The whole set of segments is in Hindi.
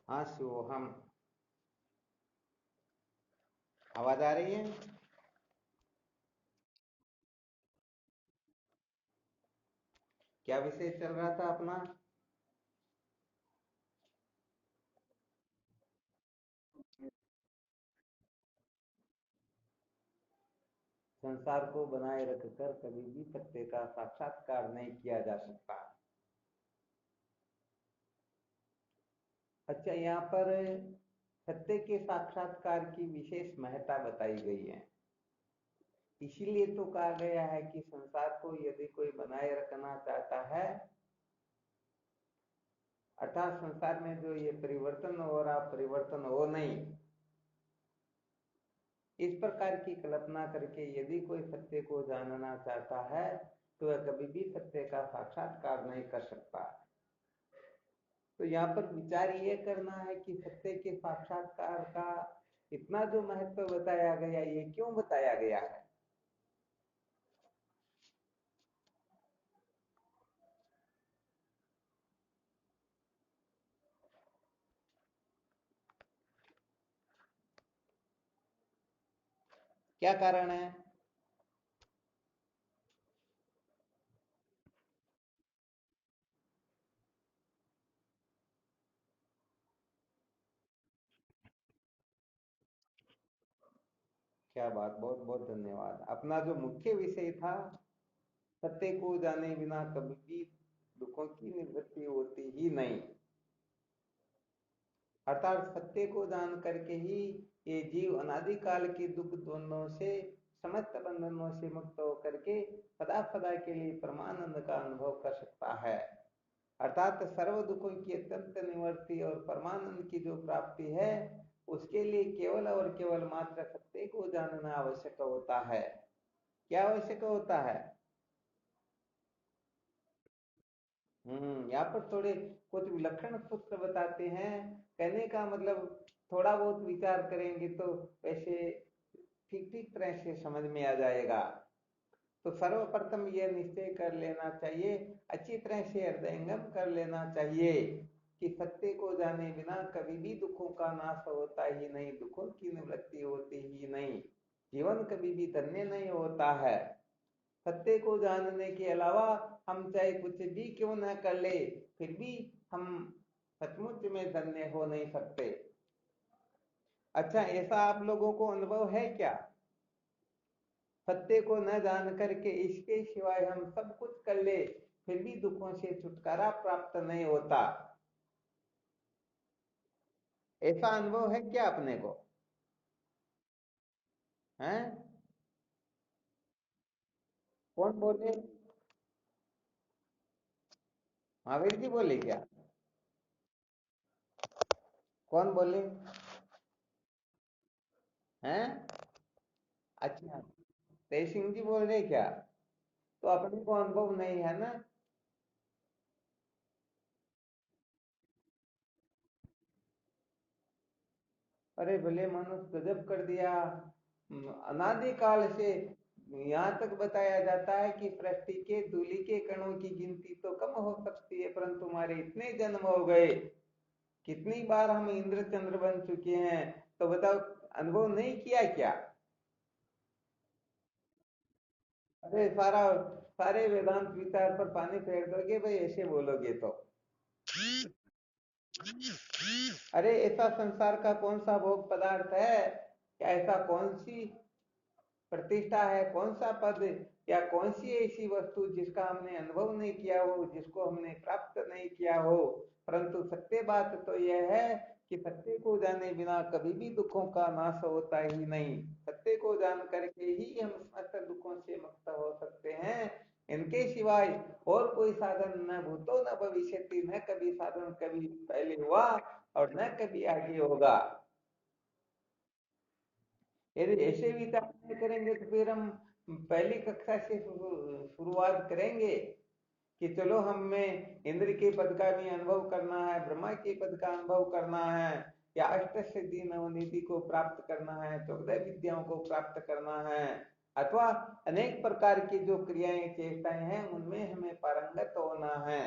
हाँ शिवोहम। आवाज आ रही है? क्या विषय चल रहा था अपना? संसार को बनाए रखकर कभी भी सत्य का साक्षात्कार नहीं किया जा सकता। अच्छा, यहाँ पर सत्य के साक्षात्कार की विशेष महत्ता बताई गई है। इसीलिए तो कहा गया है कि संसार को यदि कोई बनाए रखना चाहता है, अर्थात संसार में जो ये परिवर्तन हो रहा, परिवर्तन हो नहीं, इस प्रकार की कल्पना करके यदि कोई सत्य को जानना चाहता है तो वह कभी भी सत्य का साक्षात्कार नहीं कर सकता। तो यहाँ पर विचार ये करना है कि सत्य के साक्षात्कार का इतना जो महत्व बताया गया, ये क्यों बताया गया है? क्या कारण है? क्या बात, बहुत बहुत धन्यवाद। अपना जो मुख्य विषय था, सत्य को जाने बिना कभी भी दुखों की निवृत्ति होती ही नहीं। अर्थात सत्य को जान करके ही ये जीव अनादिकाल के दुख दोनों से, समस्त बंधनों से मुक्त होकर के सदा सदा के लिए परमानंद का अनुभव कर सकता है। अर्थात सर्व दुखों की अत्यंत निवृत्ति और परमानंद की जो प्राप्ति है, उसके लिए केवल और केवल मात्र सत्य को जानना आवश्यक होता है। क्या आवश्यक होता है? यहाँ पर थोड़े कुछ विलक्षण सूत्र बताते हैं। कहने का मतलब, थोड़ा बहुत विचार करेंगे तो वैसे ठीक ठीक तरह से समझ में आ जाएगा। तो सर्वप्रथम यह निश्चय कर लेना चाहिए, अच्छी तरह से हृदयंगम कर लेना चाहिए कि सत्य को जाने बिना कभी भी दुखों का नाश होता ही नहीं, दुखों की निवृत्ति होती ही नहीं, जीवन कभी भी धन्य नहीं होता है। सत्य को जानने के अलावा हम चाहे कुछ भी क्यों न कर ले, फिर भी हम सचमुच में धन्य हो नहीं सकते। अच्छा, ऐसा आप लोगों को अनुभव है क्या? सत्य को न जान करके इसके सिवाय हम सब कुछ कर ले, फिर भी दुखों से छुटकारा प्राप्त नहीं होता। ऐसा अनुभव है क्या अपने को? हैं? कौन बोले? महावीर जी बोले क्या? कौन बोले? हैं? अच्छा, तेज सिंह जी बोल रहे क्या? तो अपने को अनुभव नहीं है ना? अरे भले मनुष्य गजब कर दिया। अनादिकाल से यहाँ तक बताया जाता है कि पृथ्वी के धूलि के कणों की गिनती तो कम हो सकती है, परंतु हमारे इतने जन्म हो गए, कितनी बार हम इंद्र चंद्र बन चुके हैं। तो बताओ, अनुभव नहीं किया क्या? अरे सारे वेदांत विचार पर पानी फेर दोगे भाई, ऐसे बोलोगे तो। अरे ऐसा संसार का कौन सा भोग पदार्थ है, क्या ऐसा कौन सी प्रतिष्ठा है, कौन सा पद या कौन सी ऐसी वस्तु जिसका हमने अनुभव नहीं किया हो, जिसको हमने प्राप्त नहीं किया हो? परंतु सत्य बात तो यह है कि सत्य को जाने बिना कभी भी दुखों का नाश होता ही नहीं। सत्य को जान करके ही हम समस्त दुखों से मुक्त हो सकते हैं। इनके सिवाय और कोई साधन न भूतो न भविष्यति, न कभी साधन कभी पहले हुआ और न कभी आगे होगा। यदि ऐसे विचार नहीं करेंगे तो फिर हम पहली कक्षा से शुरुआत करेंगे कि चलो हमें इंद्र के पद का भी अनुभव करना है, ब्रह्मा के पद का अनुभव करना है, या अष्ट सिद्धि नवनीति को प्राप्त करना है, 14 विद्याओं को प्राप्त करना है, अथवा अनेक प्रकार की जो क्रियाएं चेष्टाएं हैं उनमें हमें पारंगत होना है।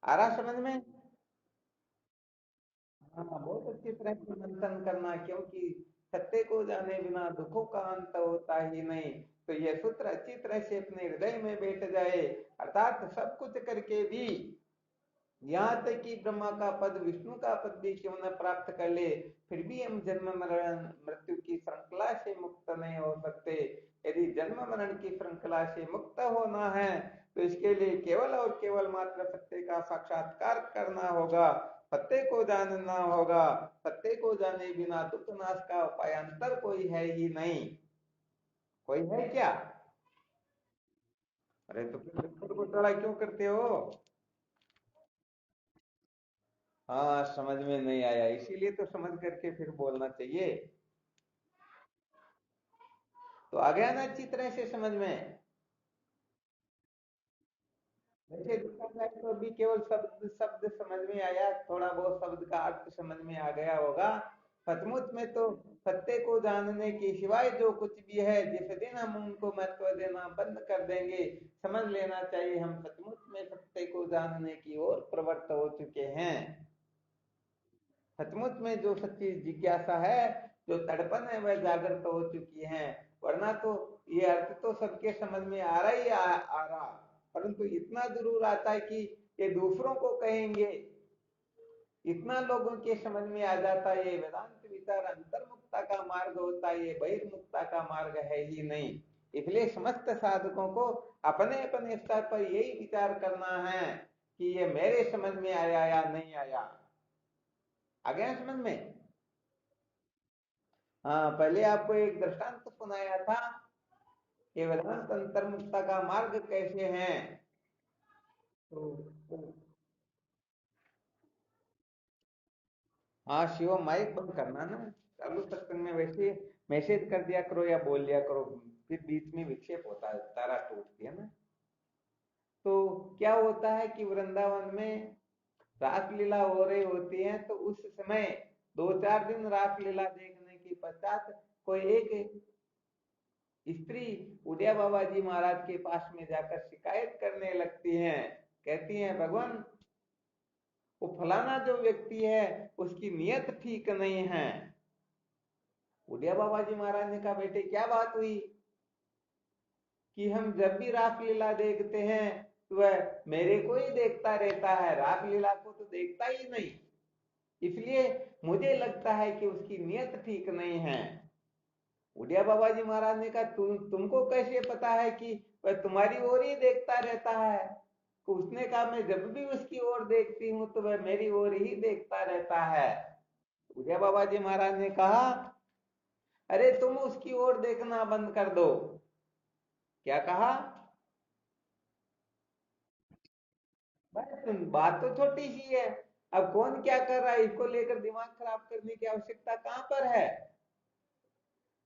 आ रहा समझ में? हाँ, बहुत अच्छी तरह से मंथन करना, क्योंकि सत्य को जाने बिना दुखों का अंत होता ही नहीं। तो ये सूत्र अच्छी तरह से अपने हृदय में बैठ जाए, अर्थात सब कुछ करके भी यहाँ तक कि ब्रह्मा का पद, विष्णु का पद भी क्यों न प्राप्त कर ले, फिर भी हम जन्म मरण मृत्यु की श्रृंखला से मुक्त नहीं हो सकते। यदि जन्म मरण की श्रृंखला से मुक्त होना है तो इसके लिए केवल और केवल मात्र सत्य का साक्षात्कार करना होगा, सत्य को जानना होगा। सत्य को जाने बिना दुख नाश का उपाय अंतर कोई है ही नहीं। कोई है क्या? अरे तो फिर ऊपर को चढ़ा क्यों करते हो? हाँ, समझ में नहीं आया, इसीलिए तो समझ करके फिर बोलना चाहिए। तो आ गया ना अच्छी तरह से समझ में? वैसे देखा जाए तो अभी केवल शब्द शब्द समझ में आया, थोड़ा बहुत शब्द का अर्थ समझ में आ गया होगा। सचमुच में तो सत्य को जानने के सिवाय जो कुछ भी है, जिस दिन हम उनको महत्व देना बंद कर देंगे, समझ लेना चाहिए हम सचमुच में सत्य को जानने की ओर प्रवृत्त हो चुके हैं। सचमुच में जो सच्ची जिज्ञासा है, जो तड़पन है, वह जागृत हो चुकी है। वरना तो ये अर्थ तो सबके समझ में आ रहा ही आ रहा, परंतु इतना जरूर आता है कि ये दूसरों को कहेंगे, इतना लोगों के समझ में आ जाता है। ये वेदांत विचार अंतर्मुक्ता का मार्ग होता है, ये बहिर्मुक्ता का मार्ग है ही नहीं। इसलिए समस्त साधकों को अपने अपने स्तर पर यही विचार करना है कि ये मेरे समझ में आया या नहीं आया। आ गया समझ में? हाँ, पहले आपको एक दृष्टांत सुनाया था कि वेदांत अंतर्मुक्ता का मार्ग कैसे है। तो हाँ शिव, माइक बंद करना ना, चालू सत्संग में वैसे मैसेज कर दिया करो या बोल दिया करो, फिर बीच में विक्षेप होता है, तारा टूटती है ना। तो क्या होता है कि वृंदावन में रासलीला हो रही होती है, तो उस समय 2-4 दिन रासलीला देखने के पश्चात कोई एक स्त्री उड़िया बाबा जी महाराज के पास में जाकर शिकायत करने लगती हैं। कहती हैं, भगवान, वो फलाना जो व्यक्ति है उसकी नियत ठीक नहीं है। उड़िया बाबा जी महाराज ने कहा, बेटे क्या बात हुई? कि हम जब भी रासलीला देखते हैं तो वह मेरे को ही देखता रहता है, रासलीला को तो देखता ही नहीं, इसलिए मुझे लगता है कि उसकी नियत ठीक नहीं है। उड़िया बाबा जी महाराज ने कहा, तुमको कैसे पता है कि वह तुम्हारी ओर ही देखता रहता है? तो उसने कहा, मैं जब भी उसकी ओर देखती हूँ तो वह मेरी ओर ही देखता रहता है। उड़िया बाबा जी महाराज ने कहा, अरे तुम उसकी ओर देखना बंद कर दो। क्या कहा? भाई तुम, बात तो छोटी सी है, अब कौन क्या कर रहा है इसको लेकर दिमाग खराब करने की आवश्यकता कहां पर है?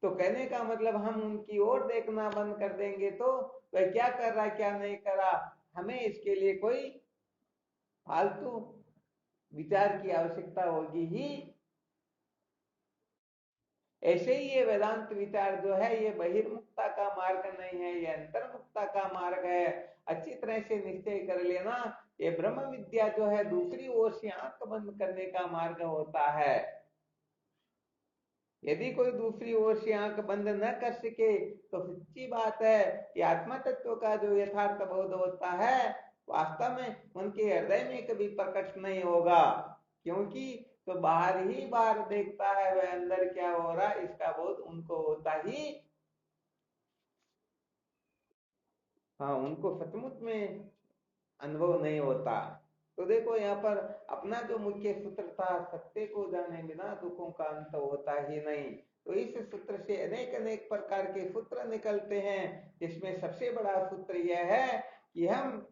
तो कहने का मतलब हम उनकी ओर देखना बंद कर देंगे तो वह क्या कर रहा है क्या नहीं कर रहा, हमें इसके लिए कोई फालतू विचार की आवश्यकता होगी ही। ऐसे ही ये वेदांत विचार जो है, ये बहिर्मुक्ता का मार्ग नहीं है, ये अंतर्मुक्ता का मार्ग है। अच्छी तरह से निश्चय कर लेना, ये ब्रह्म विद्या जो है दूसरी ओर से आंख बंद करने का मार्ग होता है। यदि कोई दूसरी ओर से आंख बंद न कर सके तो सच्ची बात है कि आत्मा तत्व का जो यथार्थ बोध होता है वास्तव में उनके हृदय में कभी प्रकट नहीं होगा, क्योंकि तो बाहर ही बाहर देखता है, वह अंदर क्या हो रहा है इसका बोध उनको होता ही, हाँ, उनको सचमुच में अनुभव नहीं होता। तो देखो यहाँ पर अपना जो मुख्य सूत्र था, सत्य को जाने बिना दुखों का अंत होता ही नहीं, तो इस सूत्र से अनेक अनेक प्रकार के सूत्र निकलते हैं, जिसमें सबसे बड़ा सूत्र यह है कि हम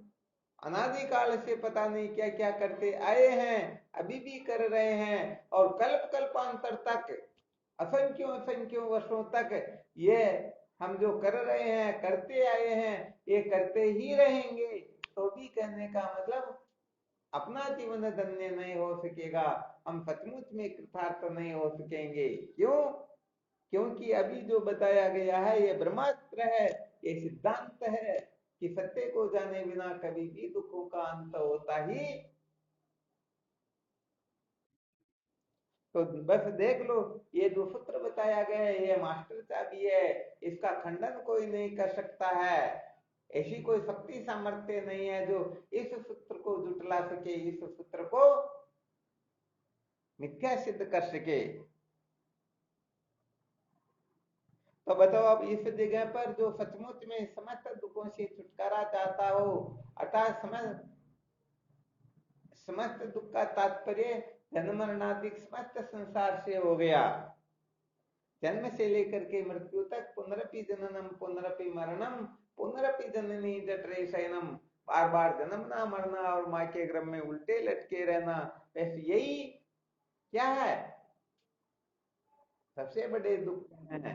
अनादिकाल से पता नहीं क्या क्या करते आए हैं, अभी भी कर रहे हैं, और कल्प कल्पांतर तक, असंख्यों असंख्यों वर्षों तक ये हम जो कर रहे हैं, करते आए हैं, ये करते ही रहेंगे। तो भी कहने का मतलब अपना जीवन धन्य नहीं हो सकेगा, हम सचमुच में कृतार्थ नहीं हो सकेंगे। क्यों? क्योंकि अभी जो बताया गया है ये ब्रह्मास्त्र है, ये सिद्धांत है कि सत्य को जाने बिना कभी भी दुखों का अंत होता ही। तो बस देख लो, ये जो सूत्र बताया गया है ये मास्टर चाबी है, इसका खंडन कोई नहीं कर सकता है। ऐसी कोई शक्ति सामर्थ्य नहीं है जो इस सूत्र को जुटला सके, इस सूत्र को मिथ्या सिद्ध कर सके। तो बताओ अब इस जगह पर जो सचमुच में समस्त दुखों से छुटकारा चाहता हो, अर्थात समस्त दुख का तात्पर्य जन्म मरणादि समस्त संसार से हो गया, जन्म से लेकर के मृत्यु तक, पुनरपि जननम पुनरपि मरणम पुनरपि जननी जठरे शयनम, बार बार जन्मना मरना और माँ के गर्भ में उल्टे लटके रहना, वैसे यही क्या है, सबसे बड़े दुख है।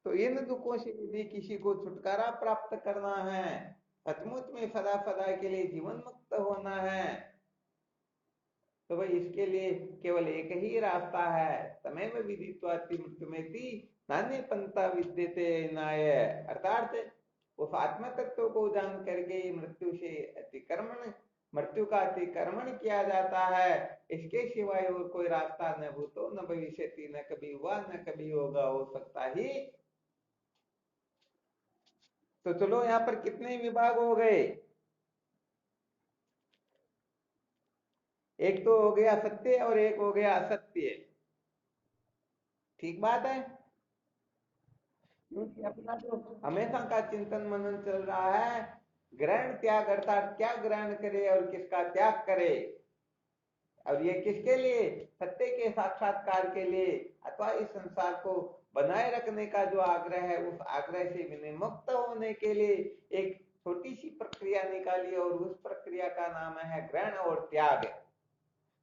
तो इन दुखों से यदि किसी को छुटकारा प्राप्त करना है, सचमुच में सदा सदा के लिए जीवन मुक्त होना है, तो भाई इसके लिए केवल एक ही रास्ता है, तमेव विदित्वाति मृत्युमेति नान्य पंथा विद्यते नाय, अर्थात उस आत्म तत्व को जान करके मृत्यु से अतिक्रमण, मृत्यु का अतिक्रमण किया जाता है, इसके सिवाय और कोई रास्ता न भूतो न भविष्यति, न कभी हुआ न कभी होगा, हो सकता ही। तो चलो यहाँ पर कितने विभाग हो गए, एक तो हो गया सत्य और एक हो गया असत्य, ठीक बात है। क्योंकि अपना जो हमेशा का चिंतन मनन चल रहा है, ग्रहण त्याग, अर्थात क्या ग्रहण करे और किसका त्याग करे, और ये किसके लिए, सत्य के साक्षात्कार के लिए, अथवा इस संसार को बनाए रखने का जो आग्रह है, उस आग्रह से विनिर्मुक्त होने के लिए एक छोटी सी प्रक्रिया निकाली, और उस प्रक्रिया का नाम है ग्रहण और त्याग।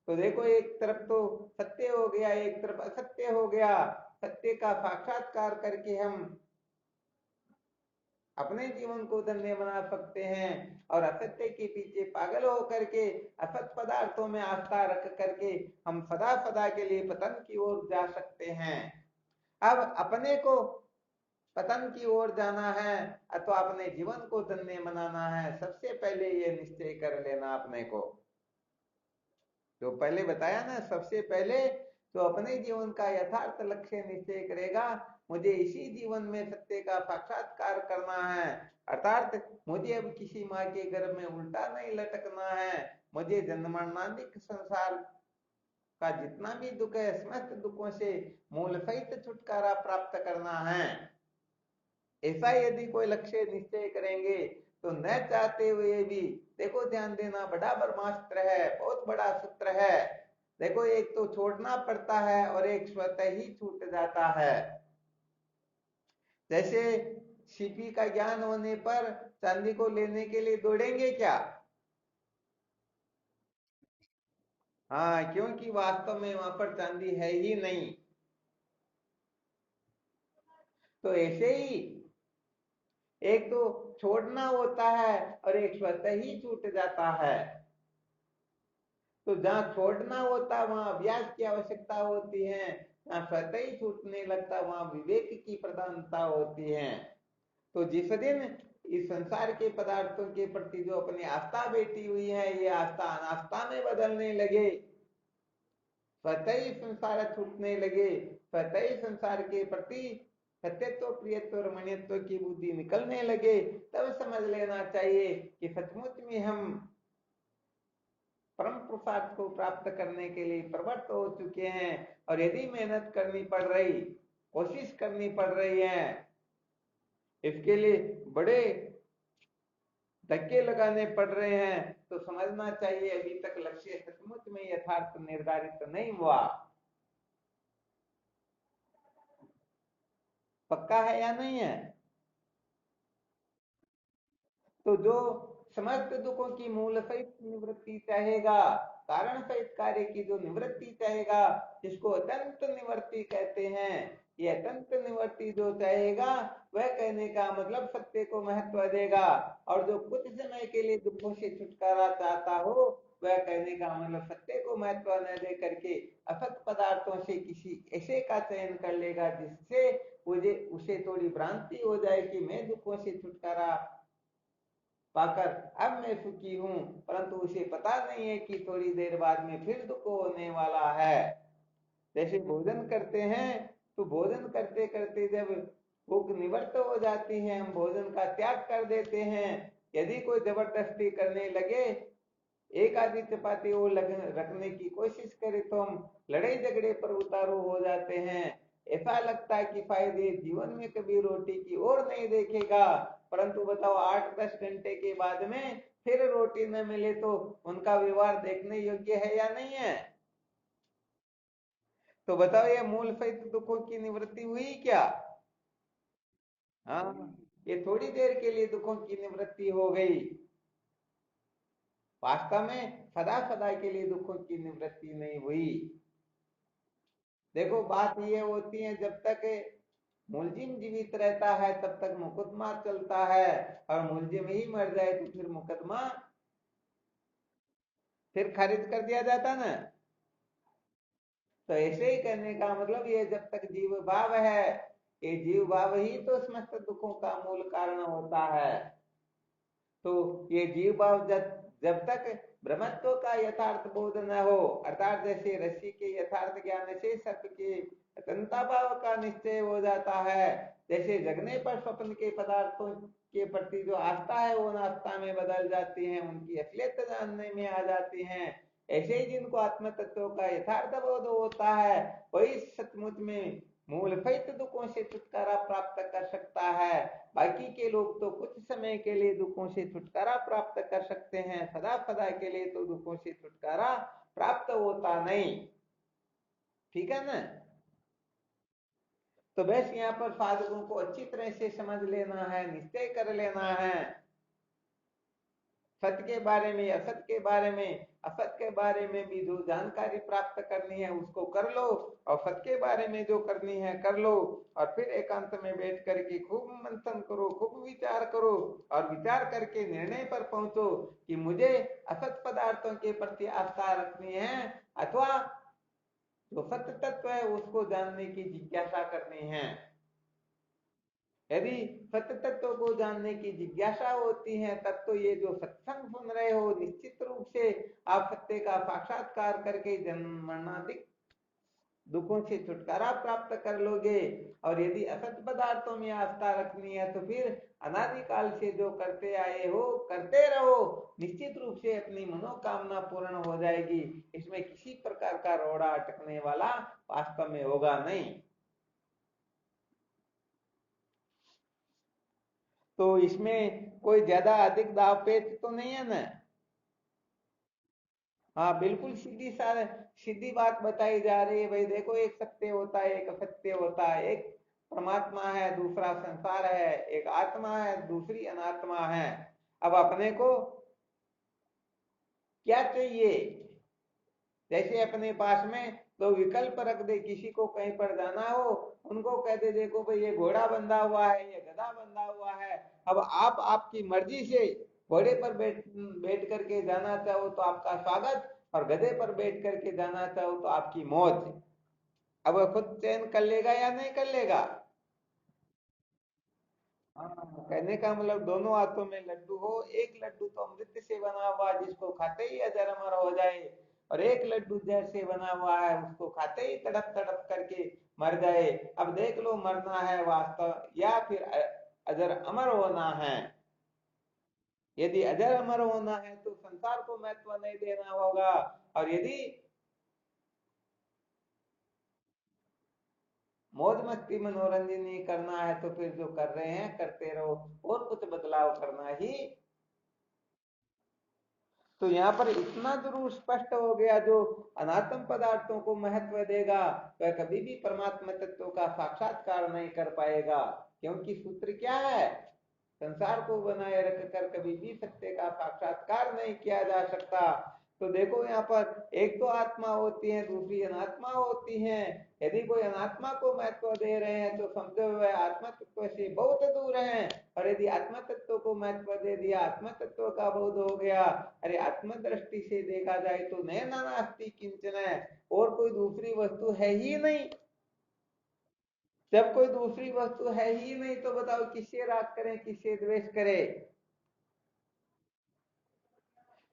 तो देखो एक तरफ तो सत्य हो गया, एक तरफ असत्य हो गया, सत्य का साक्षात्कार करके हम अपने जीवन को धन्य बना सकते हैं, और असत्य के पीछे पागल होकर के असत पदार्थों में आस्था रख करके हम सदा सदा के लिए पतन की ओर जा सकते हैं। अब अपने को पतन की ओर जाना है अथवा अपने जीवन को धन्य बनाना है, सबसे पहले ये निश्चय कर लेना अपने को, जो पहले बताया ना, सबसे पहले तो अपने जीवन का यथार्थ लक्ष्य निश्चय करेगा, मुझे इसी जीवन में सत्य का साक्षात्कार करना है, अर्थात मुझे अब किसी माँ के गर्भ में उल्टा नहीं लटकना है, मुझे जन्ममरणादिक संसार का जितना भी दुख है, समस्त दुखों से मूल सहित छुटकारा प्राप्त करना है। ऐसा यदि कोई लक्ष्य निश्चय करेंगे तो न चाहते हुए भी, देखो ध्यान देना, बड़ा ब्रह्मास्त्र है, बहुत बड़ा सूत्र है, देखो एक तो छोड़ना पड़ता है और एक स्वतः ही छूट जाता है। जैसे सीपी का ज्ञान होने पर चांदी को लेने के लिए दौड़ेंगे क्या, हाँ, क्योंकि वास्तव में वहां पर चांदी है ही नहीं। तो ऐसे ही एक तो छोड़ना होता है और एक स्वतः ही छूट जाता है। तो जहां छोड़ना होता है वहां अभ्यास की आवश्यकता होती है, जहां स्वतः ही छूटने लगता वहां विवेक की प्रधानता होती है। तो जिस दिन इस संसार के पदार्थों के प्रति जो अपनी आस्था बैठी हुई है, ये आस्था अनास्था में बदलने लगे, स्वतः ही संसार छूटने लगे, स्वतः ही संसार के प्रति सत्यत्व प्रियत्व और मणित्व की बुद्धि निकलने लगे, तब समझ लेना चाहिए कि सचमुच में हम परम पुरुषार्थ को प्राप्त करने के लिए प्रवृत्त हो चुके हैं। और यदि मेहनत करनी पड़ रही, कोशिश करनी पड़ रही है, इसके लिए बड़े धक्के लगाने पड़ रहे हैं, तो समझना चाहिए अभी तक लक्ष्य सचमुच में यथार्थ निर्धारित नहीं हुआ। पक्का है या नहीं है। तो जो समस्त दुखों की मूल सहित निवृत्ति चाहेगा, कारण सहित कार्य की जो निवृत्ति चाहेगा, जिसको अत्यंत निवृत्ति कहते हैं, ये अत्यंत निवृत्ति जो चाहेगा, वह कहने का मतलब सत्य को महत्व देगा। और जो कुछ समय के लिए दुखों से छुटकारा चाहता हो, वह कहने का मतलब सत्य को महत्व न दे करके असत पदार्थों से किसी ऐसे का चयन कर लेगा जिससे मुझे उसे थोड़ी भ्रांति हो जाए कि मैं दुखों से छुटकारा पाकर अब मैं सुखी हूं, परंतु उसे पता नहीं है कि थोड़ी देर बाद में फिर दुख होने वाला है। जैसे भोजन करते हैं तो भोजन करते करते जब भूख निवृत्त हो जाती है, हम भोजन का त्याग कर देते हैं। यदि कोई जबरदस्ती करने लगे, एक आधी चपाती वो रखने की कोशिश करे, तो हम लड़ाई झगड़े पर उतारू हो जाते हैं। ऐसा लगता है कि फायदे जीवन में कभी रोटी की ओर नहीं देखेगा, परंतु बताओ 8-10 घंटे के बाद में फिर रोटी न मिले तो उनका व्यवहार देखने योग्य है या नहीं है? तो बताओ ये मूल सहित दुखों की निवृत्ति हुई क्या? हाँ, ये थोड़ी देर के लिए दुखों की निवृत्ति हो गई। वास्तव में सदा सदा के लिए दुखों की निवृत्ति नहीं हुई। देखो बात ये होती है, जब तक मुलजिम जीवित रहता है तब तक मुकदमा चलता है, और मुलजिम ही मर जाए तो फिर मुकदमा फिर खारिज कर दिया जाता ना। तो ऐसे ही करने का मतलब ये जब तक जीव भाव है, ये जीव भाव ही तो समस्त दुखों का मूल कारण होता है। तो ये जीव भाव जब जब तक ब्रह्मत्व का यथार्थ बोध न हो, अर्थात जैसे रस्सी के यथार्थ ज्ञान से सर्प के अतंता भाव का निश्चय हो जाता है, जैसे जगने पर स्वप्न के पदार्थों के प्रति जो आस्था है वो नास्ता में बदल जाती है, उनकी असलियत जानने में आ जाती है, ऐसे ही जिनको आत्म तत्व का यथार्थ बोध होता है वही सचमुच में मूल सहित दुखों से छुटकारा प्राप्त कर सकता है। बाकी के लोग तो कुछ समय के लिए दुखों से छुटकारा प्राप्त कर सकते हैं, सदा सदा के लिए तो दुखों से छुटकारा प्राप्त होता नहीं। ठीक है ना? तो बस यहाँ पर साधकों को अच्छी तरह से समझ लेना है, निश्चय कर लेना है, सत्य के बारे में, असत के बारे में, असत के बारे में भी जो जानकारी प्राप्त करनी है उसको कर लो, और सत्य के बारे में जो करनी है कर लो, और फिर एकांत में बैठ करके खूब मंथन करो, खूब विचार करो, और विचार करके निर्णय पर पहुंचो कि मुझे असत पदार्थों के प्रति आस्था रखनी है अथवा जो सत्य तत्व है उसको जानने की जिज्ञासा करनी है। यदि सत्य तत्व को जानने की जिज्ञासा होती है तब तो ये जो सत्संग सुन रहे हो निश्चित रूप से आप सत्य का साक्षात्कार करके जन्म मरणाधिक दुखों से छुटकारा प्राप्त कर लोगे। और यदि असत पदार्थों में आस्था रखनी है तो फिर अनादिकाल से जो करते आए हो करते रहो, निश्चित रूप से अपनी मनोकामना पूर्ण हो जाएगी। इसमें किसी प्रकार का रोड़ा अटकने वाला वास्तव में होगा नहीं। तो इसमें कोई ज्यादा अधिक दाव पेच तो नहीं है ना? हाँ बिल्कुल सीधी बात बताई जा रही है। भाई देखो, एक सत्य होता है, एक असत्य होता है, एक परमात्मा है, दूसरा संसार है, एक आत्मा है, दूसरी अनात्मा है। अब अपने को क्या चाहिए? जैसे अपने पास में दो विकल्प रख दे, किसी को कहीं पर जाना हो उनको कह दे देखो भाई ये घोड़ा बंधा हुआ है, ये गधा बंधा हुआ है, अब आप आपकी मर्जी से घोड़े पर बैठ बैठ करके जाना चाहो तो आपका स्वागत, और गधे पर बैठ करके जाना चाहो तो आपकी मौत। अब वह खुद चयन कर लेगा या नहीं कर लेगा? हाँ, कहने का मतलब दोनों हाथों में लड्डू हो, एक लड्डू तो अमृत से बना हुआ जिसको खाते ही अजर अमर हो जाए, और एक लड्डू जहर से बना हुआ है उसको खाते ही तड़प तड़प करके मर जाए। अब देख लो, मरना है वास्तव या फिर अजर अमर होना है? यदि अजर अमर होना है तो संसार को महत्व नहीं देना होगा, और यदि मौज मस्ती मनोरंजन नहीं करना है तो फिर जो कर रहे हैं करते रहो, और कुछ बदलाव करना ही। तो यहाँ पर इतना जरूर स्पष्ट हो गया, जो अनात्म पदार्थों को महत्व देगा वह कभी भी परमात्मा तत्व का साक्षात्कार नहीं कर पाएगा। क्योंकि सूत्र क्या है? संसार को बनाए रखकर कभी भी सत्य का साक्षात्कार नहीं किया जा सकता। तो देखो यहाँ पर एक तो आत्मा होती है, दूसरी अनात्मा होती है। यदि कोई अनात्मा को महत्व दे रहे हैं तो समझो वह आत्मा तत्व से बहुत दूर है, और यदि आत्मा तत्व को महत्व दे दिया, आत्मा तत्व का बोध हो गया, अरे आत्म दृष्टि से देखा जाए तो नैना नास्ति किंचन है, और कोई दूसरी वस्तु है ही नहीं। जब कोई दूसरी वस्तु है ही नहीं तो बताओ किससे राग करें, किससे द्वेष करें?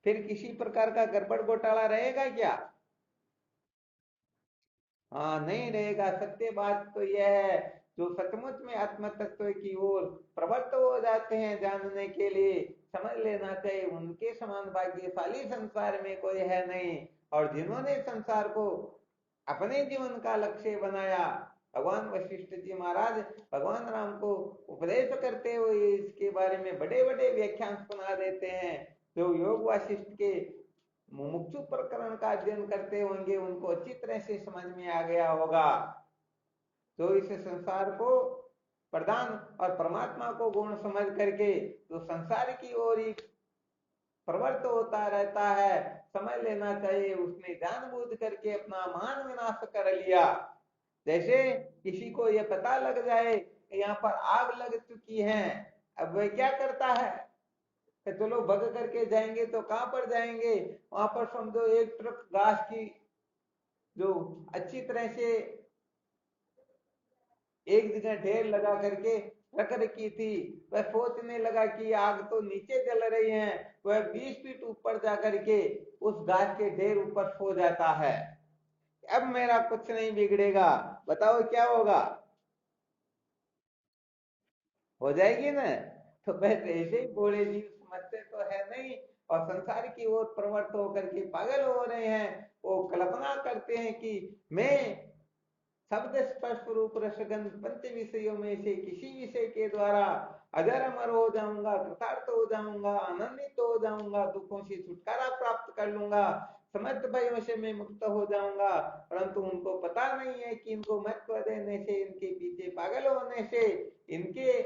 फिर किसी प्रकार का गड़बड़ घोटाला रहेगा क्या? हाँ नहीं रहेगा। सत्य बात तो यह है, जो सचमुच में आत्म तत्व की ओर प्रवृत्त हो जाते हैं जानने के लिए, समझ लेना चाहिए उनके समान भाग्यशाली संसार में कोई है नहीं। और जिन्होंने संसार को अपने जीवन का लक्ष्य बनाया, भगवान वशिष्ठ जी महाराज भगवान राम को उपदेश करते हुए इसके बारे में बड़े बड़े व्याख्यान सुना देते हैं। जो योग वाशिष्ठ के मुमुक्षु प्रकरण का अध्ययन करते होंगे उनको अच्छी तरह से समझ में आ गया होगा। तो इस संसार को प्रधान और परमात्मा को गुण समझ करके तो संसार की ओर ही प्रवृत्त होता रहता है, समझ लेना चाहिए उसने जानबूझ करके अपना महान विनाश कर लिया। जैसे किसी को यह पता लग जाए कि यहाँ पर आग लग चुकी है, अब वह क्या करता है कि चलो भग करके जाएंगे, तो कहां पर जाएंगे, वहां पर समझो एक ट्रक घास की जो अच्छी तरह से एक जगह ढेर लगा करके रख रखी थी, वह सोचने लगा कि आग तो नीचे जल रही है, वह 20 फीट ऊपर जा करके उस घास के ढेर ऊपर सो जाता है। अब मेरा कुछ नहीं बिगड़ेगा, बताओ क्या होगा, हो जाएगी ना। तो बस ऐसे ही भोले जीव समझते तो है नहीं, और संसार की ओर प्रवृत्त होकर के पागल हो रहे हैं। वो कल्पना करते हैं कि मैं शब्द स्पर्श रूप रसगंध पंच विषयों में से किसी विषय के द्वारा अजर अमर हो जाऊंगा, कृतार्थ हो जाऊंगा, आनंदित हो जाऊंगा, दुखों से छुटकारा प्राप्त कर लूंगा, समस्त भयों से मैं मुक्त हो जाऊंगा। परंतु उनको पता नहीं है कि इनको महत्व देने से, इनके पीछे पागल होने से, इनके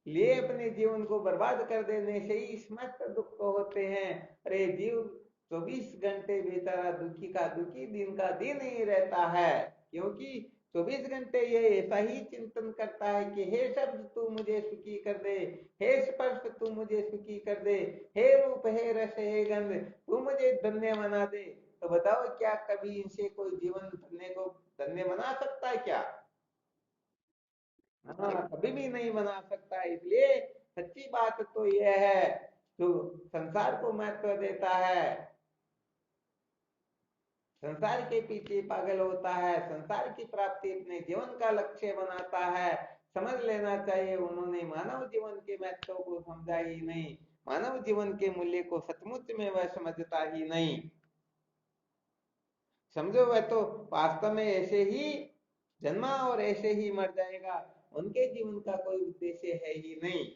लिए अपने जीवन को बर्बाद कर देने से ही समस्त दुख होते हैं। अरे जीव 24 घंटे बेचारा दुखी का दुखी, दिन का दिन ही रहता है, क्योंकि 24 घंटे ये ऐसा ही चिंतन करता है कि हे शब्द तू मुझे सुखी कर दे, हे स्पर्श तू मुझे सुखी कर दे, हे रूप हे रस हे गंध तू मुझे धन्य बना दे। तो बताओ क्या कभी इनसे कोई जीवन धन्य को धन्य बना सकता है क्या? हाँ कभी भी नहीं बना सकता। इसलिए सच्ची बात तो यह है, जो संसार को महत्व देता है, संसार के पीछे पागल होता है, संसार की प्राप्ति अपने जीवन का लक्ष्य बनाता है, समझ लेना चाहिए उन्होंने मानव जीवन के महत्व को समझा ही नहीं, मानव जीवन के मूल्य को सचमुच में वह समझता ही नहीं। समझो वह तो वास्तव में ऐसे ही जन्मा और ऐसे ही मर जाएगा, उनके जीवन का कोई उद्देश्य है ही नहीं।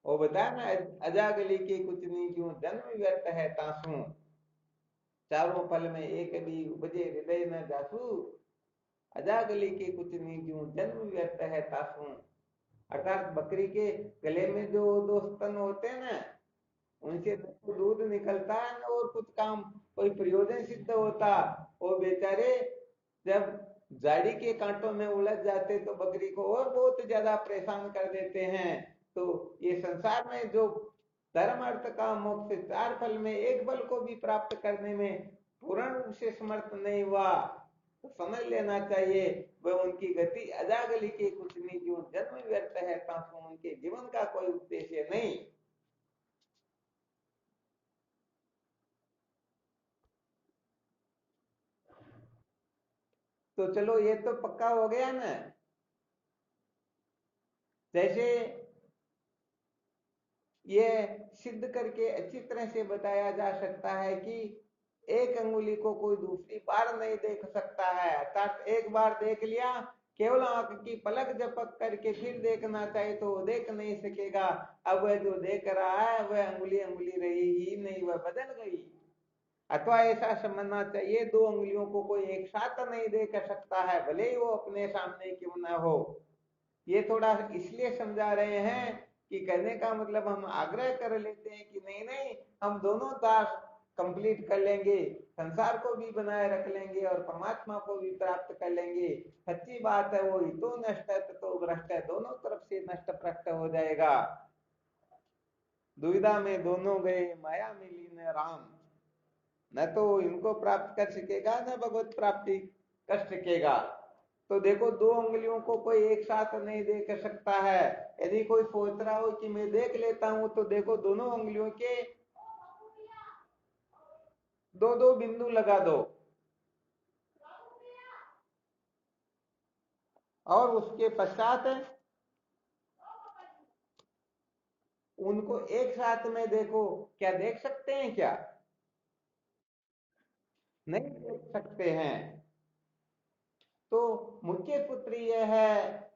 वो बताया ना, अजागली के कुछ नहीं क्यों जन्म व्यर्थ है तासू, चारों पल में एक भी उपजे हृदय न जासू, अजागली के कुछ नहीं क्यों जन्म व्यर्थ है तासू। अर्थात बकरी के गले में जो दो स्तन होते हैं ना, उनसे न तो दूध निकलता है न और कुछ काम कोई प्रयोजन सिद्ध होता। वो बेचारे जब जाड़ी के कांटों में उलझ जाते तो बकरी को और बहुत ज्यादा परेशान कर देते हैं। तो ये संसार में जो धर्म अर्थ काम मोक्ष चार फल में एक फल को भी प्राप्त करने में पूर्ण रूप से समर्थ नहीं हुआ, तो समझ लेना चाहिए वह उनकी गति अजागली के कुछ नहीं क्यों जन्म व्यर्थ है तासु, उनके जीवन का कोई उद्देश्य नहीं। तो चलो ये तो पक्का हो गया ना। जैसे ये सिद्ध करके अच्छी तरह से बताया जा सकता है कि एक अंगुली को कोई दूसरी बार नहीं देख सकता है, अर्थात एक बार देख लिया, केवल आंख की पलक झपक करके फिर देखना चाहे तो वो देख नहीं सकेगा। अब वह जो देख रहा है वह अंगुली अंगुली रही ही नहीं, वह बदल गई। अथवा ऐसा समझना चाहिए दो उंगलियों को कोई एक साथ नहीं देख सकता है, भले ही वो अपने सामने क्यों ना हो। ये थोड़ा इसलिए समझा रहे हैं कि कहने का मतलब हम आग्रह कर लेते हैं कि नहीं नहीं, हम दोनों दास कंप्लीट कर लेंगे, संसार को भी बनाए रख लेंगे और परमात्मा को भी प्राप्त कर लेंगे। सच्ची बात है, वो हितो नष्ट है तो भ्रष्ट है, दोनों तरफ से नष्ट भ्रष्ट हो जाएगा। दुविधा में दोनों गए माया मिली न राम, न तो इनको प्राप्त कर सकेगा न भगवत प्राप्ति कर सकेगा। तो देखो दो उंगलियों को कोई एक साथ नहीं देख सकता है। यदि कोई सोच रहा हो कि मैं देख लेता हूं, तो देखो दोनों उंगलियों के दो दो बिंदु लगा दो, और उसके पश्चात उनको एक साथ में देखो, क्या देख सकते हैं क्या? नहीं देख सकते हैं। तो मुख्य सूत्र यह है,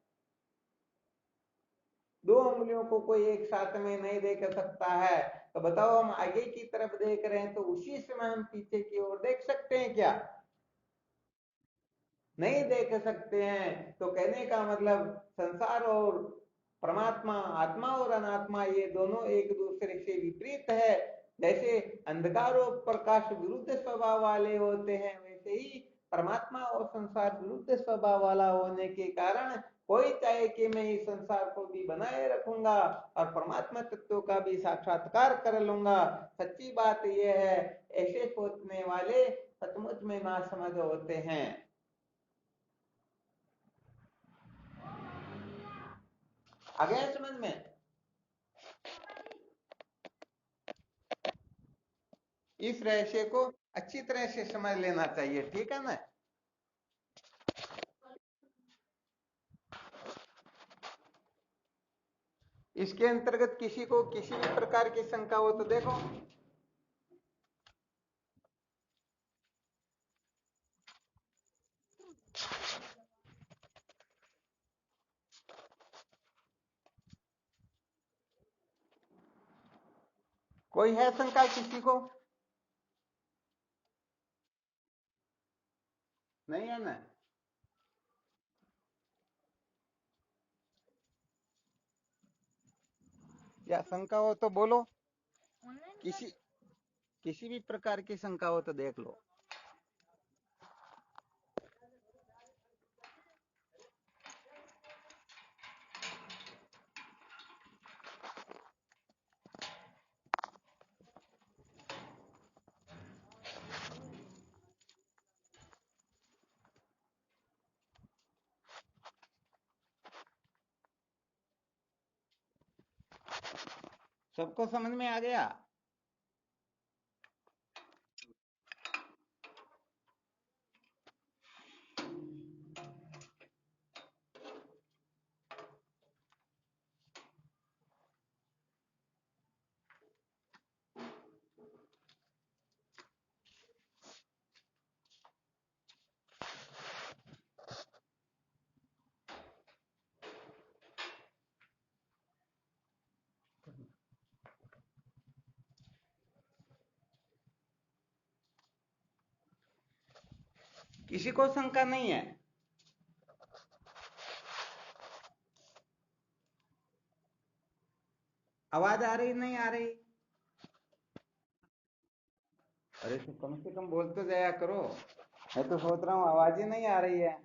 दो उंगलियों को कोई एक साथ में नहीं देख सकता है। तो बताओ, हम आगे की तरफ देख रहे हैं तो उसी समय हम पीछे की ओर देख सकते हैं क्या? नहीं देख सकते हैं। तो कहने का मतलब संसार और परमात्मा, आत्मा और अनात्मा, ये दोनों एक दूसरे से विपरीत है। जैसे अंधकार और प्रकाश विरुद्ध स्वभाव वाले होते हैं, वैसे ही परमात्मा और संसार विरुद्ध स्वभाव वाला होने के कारण कोई चाहे कि मैं इस संसार को भी बनाए रखूंगा और परमात्मा तत्व का भी साक्षात्कार कर लूंगा। सच्ची बात यह है, ऐसे सोचने वाले सचमुच में नासमझ होते हैं। आ गया समझ में? इस रहस्य को अच्छी तरह से समझ लेना चाहिए, ठीक है ना? इसके अंतर्गत किसी को किसी भी प्रकार की शंका हो तो देखो। कोई है शंका किसी को? नहीं है ना? या शंका हो तो बोलो। किसी किसी भी प्रकार की शंका हो तो देख लो। सबको समझ में आ गया? किसी को शंका नहीं है? आवाज आ रही नहीं आ रही? अरे तो कम से कम बोल तो जाया करो। मैं तो सोच रहा हूँ आवाज ही नहीं आ रही है।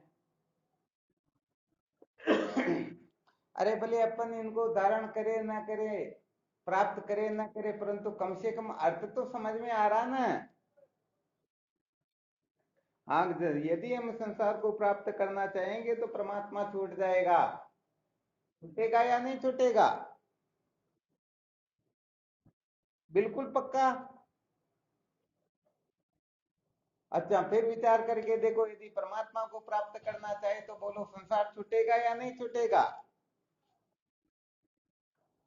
अरे भले अपन इनको धारण करे ना करे, प्राप्त करे ना करे, परंतु कम से कम अर्थ तो समझ में आ रहा ना। हाँ, यदि हम संसार को प्राप्त करना चाहेंगे तो परमात्मा छूट जाएगा। छूटेगा या नहीं छूटेगा? बिल्कुल पक्का। अच्छा, फिर विचार करके देखो, यदि परमात्मा को प्राप्त करना चाहे तो बोलो संसार छूटेगा या नहीं छूटेगा?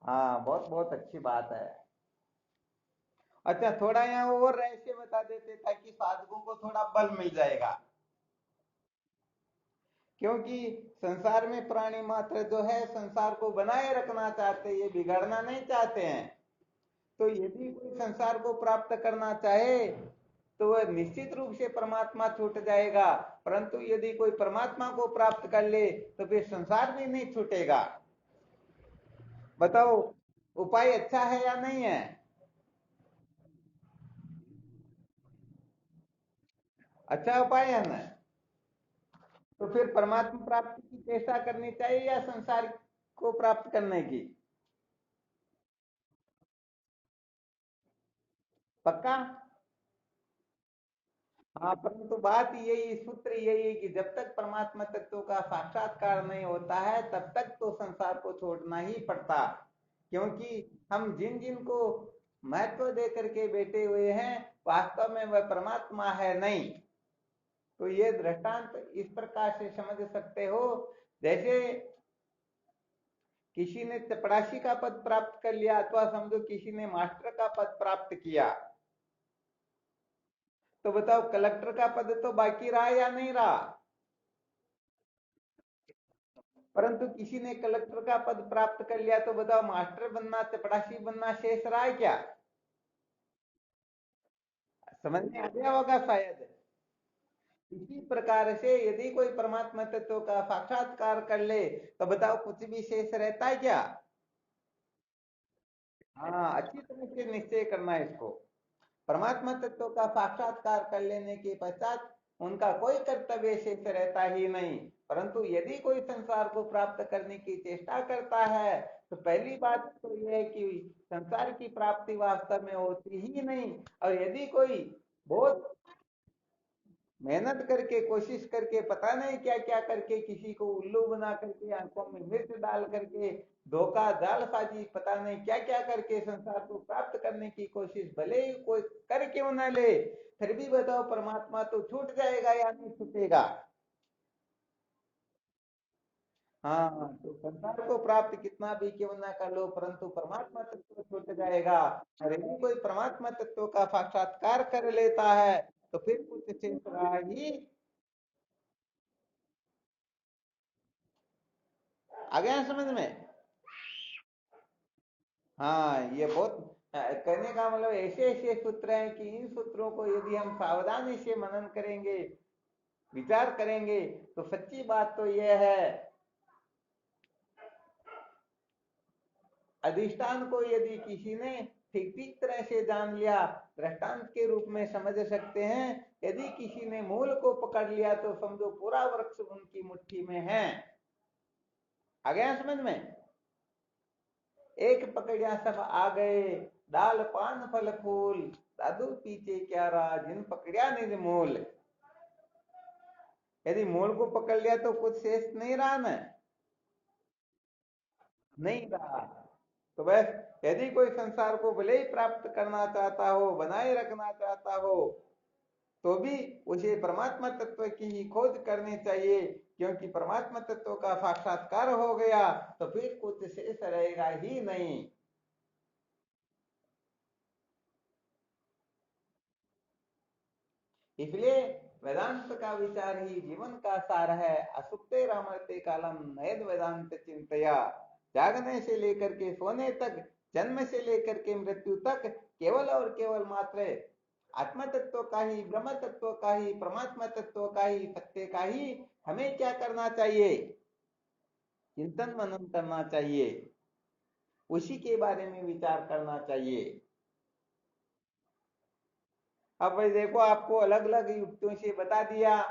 हाँ, बहुत बहुत अच्छी बात है। अच्छा, थोड़ा यहाँ और रहस्य बता देते ताकि साधकों को थोड़ा बल मिल जाएगा। क्योंकि संसार में प्राणी मात्र जो है संसार को बनाए रखना चाहते हैं, ये बिगाड़ना नहीं चाहते हैं। तो यदि कोई संसार को प्राप्त करना चाहे तो वह निश्चित रूप से परमात्मा छूट जाएगा। परंतु यदि कोई परमात्मा को प्राप्त कर ले तो फिर संसार भी नहीं छूटेगा। बताओ, उपाय अच्छा है या नहीं है? अच्छा उपाय है ना? तो फिर परमात्मा प्राप्ति की चेष्टा करनी चाहिए या संसार को प्राप्त करने की? पक्का? हाँ, परंतु बात यही, सूत्र यही है कि जब तक परमात्मा तत्व का साक्षात्कार नहीं होता है तब तक तो संसार को छोड़ना ही पड़ता। क्योंकि हम जिन जिन को महत्व दे करके बैठे हुए हैं, वास्तव में वह परमात्मा है नहीं। तो ये दृष्टांत इस प्रकार से समझ सकते हो जैसे किसी ने चपरासी का पद प्राप्त कर लिया, अथवा समझो किसी ने मास्टर का पद प्राप्त किया, तो बताओ कलेक्टर का पद तो बाकी रहा या नहीं रहा? परंतु किसी ने कलेक्टर का पद प्राप्त कर लिया, तो बताओ मास्टर बनना, चपरासी बनना शेष रहा है क्या? समझ में आ गया होगा शायद। इसी प्रकार से यदि कोई परमात्मा तत्व का साक्षात्कार कर ले, तो बताओ कुछ भी शेष रहता है क्या? हाँ, अच्छी तरह से निश्चय करना है इसको। परमात्मा तत्व का साक्षात्कार कर लेने के पश्चात उनका कोई कर्तव्य शेष रहता ही नहीं। परंतु यदि कोई संसार को प्राप्त करने की चेष्टा करता है, तो पहली बात तो यह है कि संसार की प्राप्ति वास्तव में होती ही नहीं। और यदि कोई बहुत मेहनत करके, कोशिश करके, पता नहीं क्या क्या करके, किसी को उल्लू बना करके, आंखों में मिर्च डाल करके, धोखा जालसाजी, पता नहीं क्या क्या करके संसार को प्राप्त करने की कोशिश भले ही कोई कर क्यों ना ले, फिर भी बताओ परमात्मा तो छूट जाएगा या नहीं छूटेगा? हाँ, तो संसार को प्राप्त कितना भी क्यों ना कर लो, परंतु परमात्मा तत्व छूट जाएगा। और यदि कोई परमात्मा तत्व का साक्षात्कार कर लेता है, तो फिर कुछ शेष रहा ही। आ गया समझ में? हाँ, ये बहुत कहने का मतलब ऐसे ऐसे सूत्र हैं कि इन सूत्रों को यदि हम सावधानी से मनन करेंगे, विचार करेंगे, तो सच्ची बात तो यह है, अधिष्ठान को यदि किसी ने ठीक ठीक तरह से जान लिया, दृष्टांत के रूप में समझ सकते हैं। यदि किसी ने मूल को पकड़ लिया, तो समझो पूरा वृक्ष उनकी मुट्ठी में है। आ गया समझ में? एक पकड़िया सब आ गए, डाल पान फल फूल, साधु पीछे क्या रहा, जिन पकड़िया निज मूल। यदि मूल को पकड़ लिया तो कुछ शेष नहीं रहा ना, नहीं रहा। तो बस, यदि कोई संसार को भले ही प्राप्त करना चाहता हो, बनाए रखना चाहता हो, तो भी उसे परमात्मा तत्व की ही खोज करनी चाहिए। क्योंकि परमात्मा तत्व का साक्षात्कार हो गया, तो फिर कुछ शेष रहेगा ही नहीं। इसलिए वेदांत का विचार ही जीवन का सार है। असुप्ते रामते कालम नयद वेदांत चिंतया। जागने से लेकर के सोने तक, जन्म से लेकर के मृत्यु तक, केवल और केवल मात्र आत्म तत्व का ही, ब्रह्म तत्व का ही, परमात्मा तत्व का ही, सत्य का ही हमें क्या करना चाहिए? चिंतन मनन करना चाहिए, उसी के बारे में विचार करना चाहिए। अब भाई देखो, आपको अलग अलग युक्तियों से बता दिया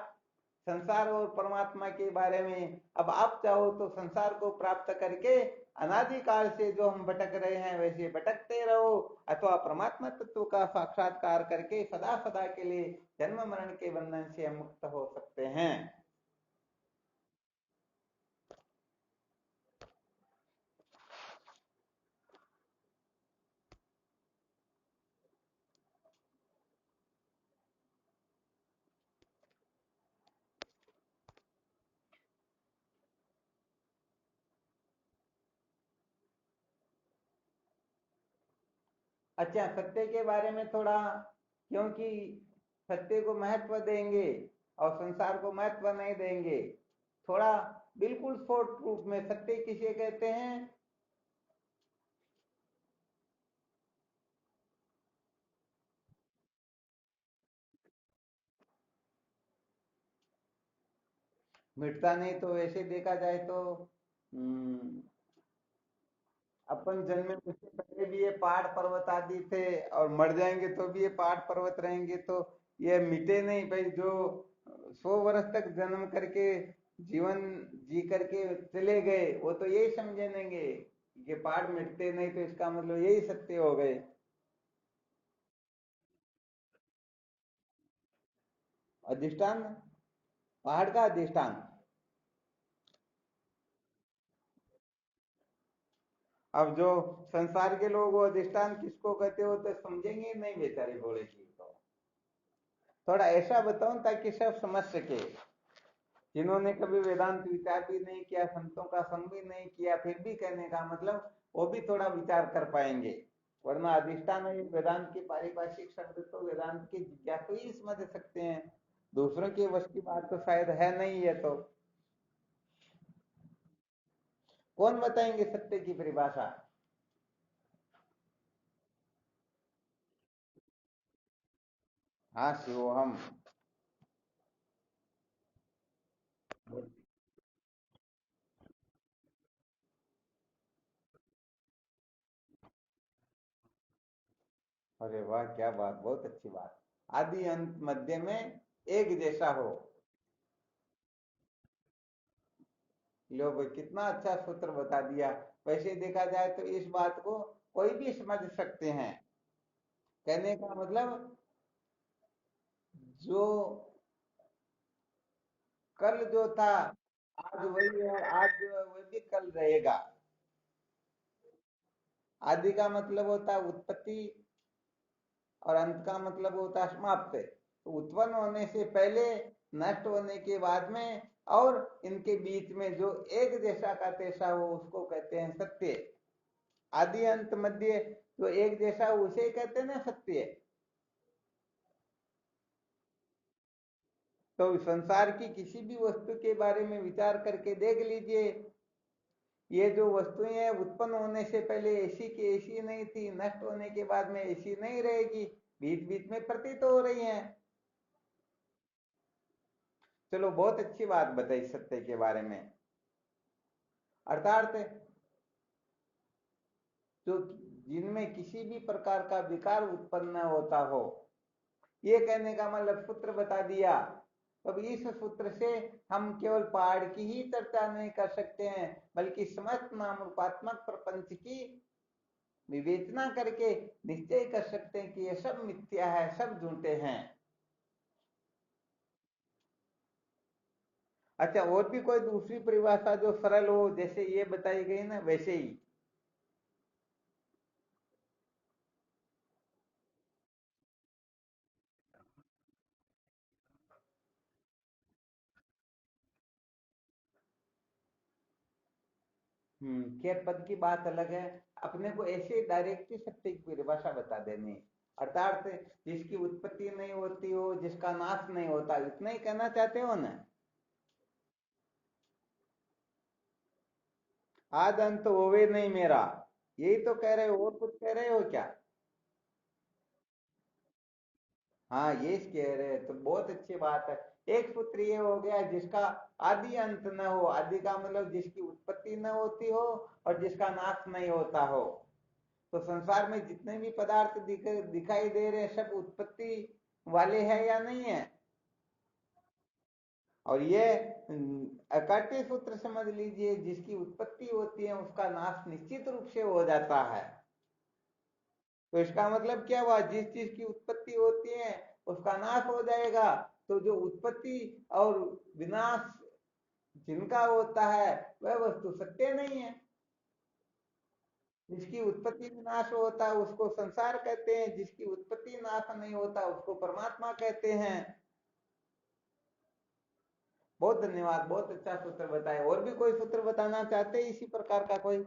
संसार और परमात्मा के बारे में। अब आप चाहो तो संसार को प्राप्त करके अनादिकाल से जो हम भटक रहे हैं वैसे भटकते रहो, अथवा परमात्मा तत्व का साक्षात्कार करके सदा सदा के लिए जन्म मरण के बंधन से हम मुक्त हो सकते हैं। अच्छा, सत्य के बारे में थोड़ा, क्योंकि सत्य को महत्व देंगे और संसार को महत्व नहीं देंगे, थोड़ा बिल्कुल शॉर्ट रूप में सत्य किसे कहते हैं? मिटता नहीं तो वैसे देखा जाए तो अपन जन्मे उससे पहले भी ये पहाड़ पर्वत आदि थे, और मर जाएंगे तो भी ये पहाड़ पर्वत रहेंगे, तो ये मिटे नहीं भाई। जो 100 वर्ष तक जन्म करके जीवन जी करके चले गए, वो तो यही समझेंगे कि पहाड़ मिटते नहीं, तो इसका मतलब यही सत्य हो गए। अधिष्ठान, पहाड़ का अधिष्ठान। अब जो संसार के लोग वो अधिष्ठान किसको कहते हो तो समझेंगे नहीं बेचारे भोले जी। तो थोड़ा ऐसा बताऊं ताकि सब समझ सके। जिन्होंने कभी वेदांत विचार भी नहीं किया, संतों का संग भी नहीं किया, फिर भी कहने का मतलब वो भी थोड़ा विचार कर पाएंगे। वरना अधिष्ठान और वेदांत के पारिभाषिक शब्द तो वेदांत के जिज्ञासु ही समझ सकते हैं, दूसरों के वश की बात तो शायद है नहीं है। तो कौन बताएंगे सत्य की परिभाषा? हाँ शिवोहम। अरे वाह, क्या बात, बहुत अच्छी बात। आदि अंत मध्य में एक जैसा हो। लो भाई, कितना अच्छा सूत्र बता दिया। वैसे देखा जाए तो इस बात को कोई भी समझ सकते हैं। कहने का मतलब जो कल जो था आज वही है, और आज जो है वही भी कल रहेगा। आदि का मतलब होता है उत्पत्ति, और अंत का मतलब होता है समाप्त। तो उत्पन्न होने से पहले, नष्ट होने के बाद में, और इनके बीच में जो एक जैसा का तैसा हो उसको कहते हैं सत्य। आदि अंत मध्य जो एक जैसा हो उसे कहते हैं ना सत्य। तो संसार की किसी भी वस्तु के बारे में विचार करके देख लीजिए, ये जो वस्तुएं हैं उत्पन्न होने से पहले ऐसी की ऐसी नहीं थी, नष्ट होने के बाद में ऐसी नहीं रहेगी, बीच बीच में प्रतीत हो रही हैं। चलो, बहुत अच्छी बात बताई सत्य के बारे में। अर्थात जो जिनमें किसी भी प्रकार का विकार उत्पन्न न होता हो, ये कहने का मतलब सूत्र बता दिया। अब इस सूत्र से हम केवल पहाड़ की ही चर्चा नहीं कर सकते हैं, बल्कि समस्त नाम रूपात्मक प्रपंच की विवेचना करके निश्चय कर सकते हैं कि ये सब मिथ्या है, सब झूठे हैं। अच्छा, और भी कोई दूसरी परिभाषा जो सरल हो, जैसे ये बताई गई ना वैसे ही? खेर पद की बात अलग है। अपने को ऐसे डायरेक्टली सत्य की परिभाषा बता देनी, अर्थात जिसकी उत्पत्ति नहीं होती हो, जिसका नाश नहीं होता, इतना ही कहना चाहते हो ना? आद अंत होवे नहीं मेरा, यही तो कह रहे हो, और कुछ कह रहे हो क्या? हाँ, ये कह रहे हैं, तो बहुत अच्छी बात है। एक सूत्र ये हो गया जिसका आदि अंत न हो, आदि का मतलब जिसकी उत्पत्ति न होती हो और जिसका नाश नहीं होता हो। तो संसार में जितने भी पदार्थ दिखाई दे रहे हैं सब उत्पत्ति वाले हैं या नहीं है? और ये अकाट्य सूत्र समझ लीजिए, जिसकी उत्पत्ति होती है उसका नाश निश्चित रूप से हो जाता है। तो इसका मतलब क्या हुआ, जिस चीज की उत्पत्ति होती है उसका नाश हो जाएगा। तो जो उत्पत्ति और विनाश जिनका होता है वह वस्तु सत्य नहीं है। जिसकी उत्पत्ति विनाश होता है उसको संसार कहते हैं, जिसकी उत्पत्ति नाश नहीं होता उसको परमात्मा कहते हैं। बहुत धन्यवाद, बहुत अच्छा सूत्र बताया। और भी कोई सूत्र बताना चाहते हैं इसी प्रकार का कोई?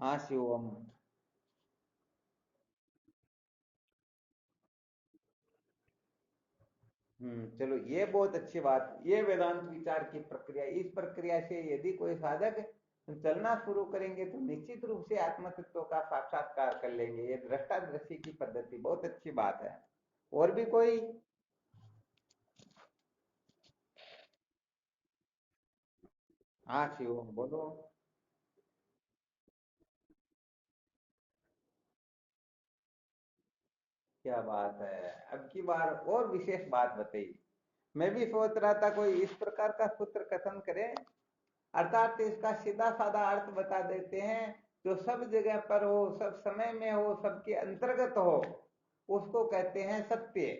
हाँ शिवम। चलो, ये बहुत अच्छी बात, ये वेदांत विचार की प्रक्रिया, इस प्रक्रिया से यदि कोई साधक चलना शुरू करेंगे तो निश्चित रूप से आत्म तत्व का साक्षात्कार कर लेंगे। ये दृष्टादृष्टि की पद्धति बहुत अच्छी बात है। और भी कोई? हाँ शिवम, बोलो। क्या बात है, अब की बार और विशेष बात बताइए। मैं भी सोच रहा था कोई इस प्रकार का सूत्र कथन करें, अर्थात इसका सीधा साधा अर्थ बता देते हैं। जो सब जगह पर हो, सब समय में हो, सबके अंतर्गत हो, उसको कहते हैं सत्य।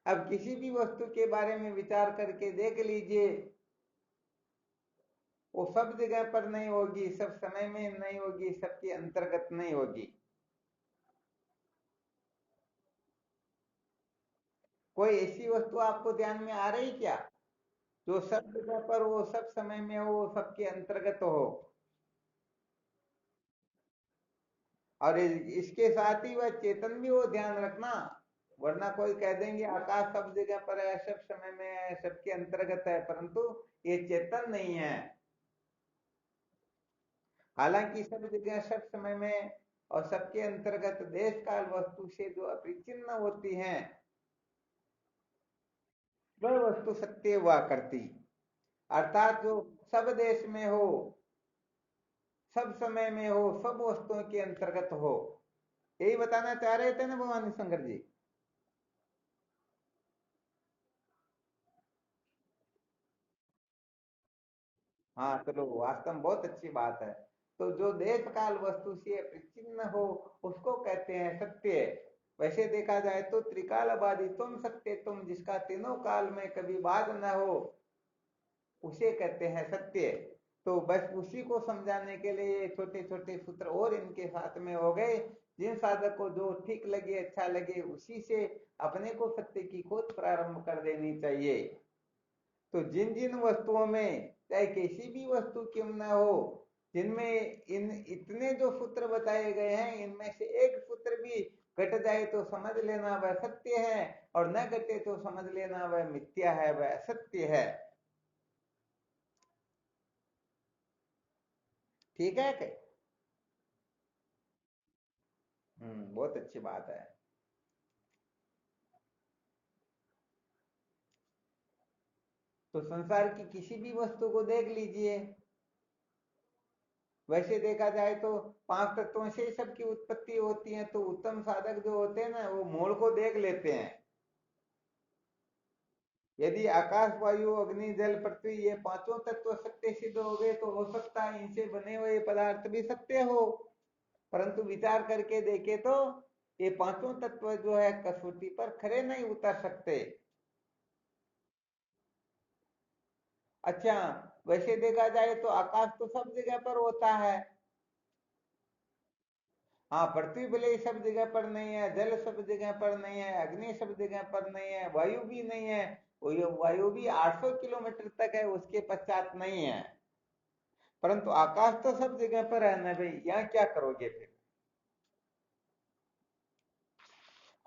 अब किसी भी वस्तु के बारे में विचार करके देख लीजिए, वो सब जगह पर नहीं होगी, सब समय में नहीं होगी, सबके अंतर्गत नहीं होगी। कोई ऐसी वस्तु आपको ध्यान में आ रही क्या, जो सब जगह पर हो, सब समय में हो, सबके अंतर्गत हो? और इसके साथ ही वह चेतन भी हो, ध्यान रखना। वरना कोई कह देंगे आकाश सब जगह पर है, सब समय में है, सबके अंतर्गत है, परंतु ये चेतन नहीं है। हालांकि सब जगह सब समय में और सबके अंतर्गत देश काल वस्तु से जो अपरिचिन्न होती हैं, वह वस्तु सत्य हुआ करती। अर्थात जो सब देश में हो, सब समय में हो, सब वस्तुओं के अंतर्गत हो, यही बताना चाह रहे थे ना भवानी शंकर जी? हाँ चलो, वास्तव में बहुत अच्छी बात है। तो जो देश काल वस्तु से परिचिन्न हो, उसको कहते हैं सत्य। वैसे देखा जाए तो त्रिकालबादी तुम सत्य तुम, जिसका तीनों काल में कभी बाध न हो, उसे कहते हैं सत्य। तो बस उसी को समझाने के लिए छोटे छोटे सूत्र और इनके साथ में हो गए। जिन साधक को जो ठीक लगे, अच्छा लगे, उसी से अपने को सत्य की खोज प्रारंभ कर देनी चाहिए। तो जिन जिन वस्तुओं में, चाहे किसी भी वस्तु क्यों ना हो, जिनमें इन इतने जो सूत्र बताए गए हैं, इनमें से एक सूत्र भी घट जाए तो समझ लेना वह सत्य है, और न घटे तो समझ लेना वह मिथ्या है, वह असत्य है। ठीक है क्या? बहुत अच्छी बात है। तो संसार की किसी भी वस्तु को देख लीजिए। वैसे देखा जाए तो पांच तत्वों से ही सबकी उत्पत्ति होती है, तो उत्तम साधक जो होते हैं ना, वो मूल को देख लेते हैं। यदि आकाश वायु अग्नि जल पृथ्वी ये पांचों तत्व सत्य सिद्ध हो गए, तो हो सकता है इनसे बने हुए पदार्थ भी सत्य हो। परंतु विचार करके देखे तो ये पांचों तत्व जो है कसौटी पर खरे नहीं उतर सकते। अच्छा, वैसे देखा जाए तो आकाश तो सब जगह पर होता है। हाँ, पृथ्वी भले ही सब जगह पर नहीं है, जल सब जगह पर नहीं है, अग्नि सब जगह पर नहीं है, वायु भी नहीं है। वो ये वायु भी 800 किलोमीटर तक है, उसके पश्चात नहीं है। परंतु आकाश तो सब जगह पर है ना भाई, यहाँ क्या करोगे फिर?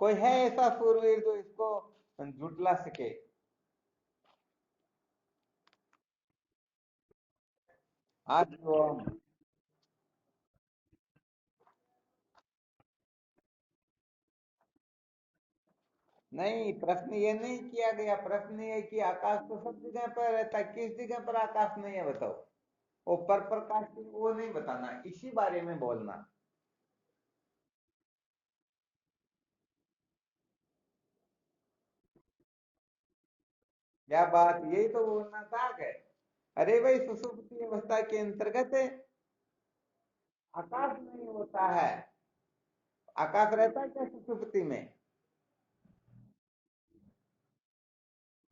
कोई है ऐसा सूरवीर जो इसको झुटला सके? आज तो नहीं, प्रश्न ये नहीं किया गया। प्रश्न ये कि आकाश तो सब जगह पर रहता है, किस जगह पर आकाश नहीं है बताओ? वो पर प्रकाश वो नहीं बताना, इसी बारे में बोलना। क्या बात, यही तो बोलना था क्या? अरे भाई, सुषुप्ति अवस्था के अंतर्गत आकाश नहीं होता है। आकाश रहता है क्या सुषुप्ति में?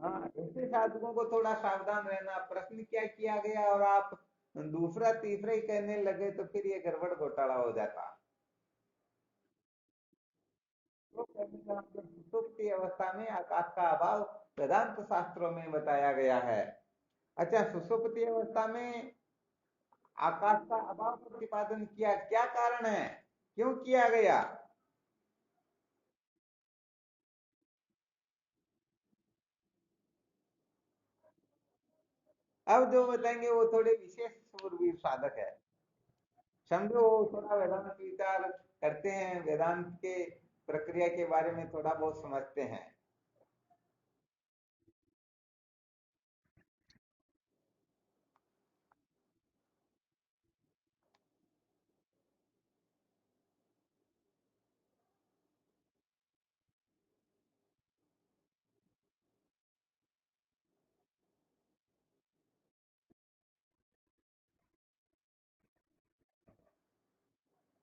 हाँ, ऐसे साधकों को थोड़ा सावधान रहना। प्रश्न क्या किया गया और आप दूसरा तीसरा ही कहने लगे, तो फिर ये गड़बड़ घोटाला हो जाता। तो कहने का मतलब, सुषुप्ति अवस्था में आकाश का अभाव वेदांत शास्त्रों में बताया गया है। अच्छा, सुषुप्ति अवस्था में आकाश का अभाव प्रतिपादन किया, क्या कारण है, क्यों किया गया? अब जो बताएंगे वो थोड़े विशेष सूरवीर साधक है। समझो, वो थोड़ा वेदांत विचार करते हैं, वेदांत के प्रक्रिया के बारे में थोड़ा बहुत समझते हैं।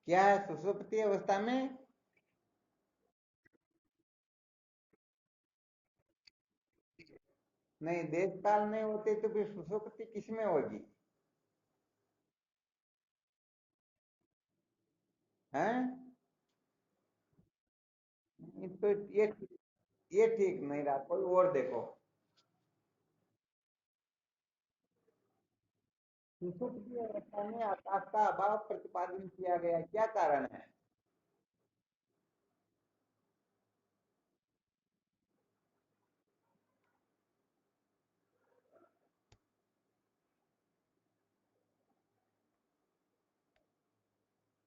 क्या है सुषुप्ति अवस्था में? नहीं, देश काल नहीं होते तो फिर सुषुप्ति किसमें होगी? हैं? तो ये ठीक नहीं रहा, कोई और देखो। सुषुप्ति अवस्था में आकाश का अभाव प्रतिपादन किया गया, क्या कारण है?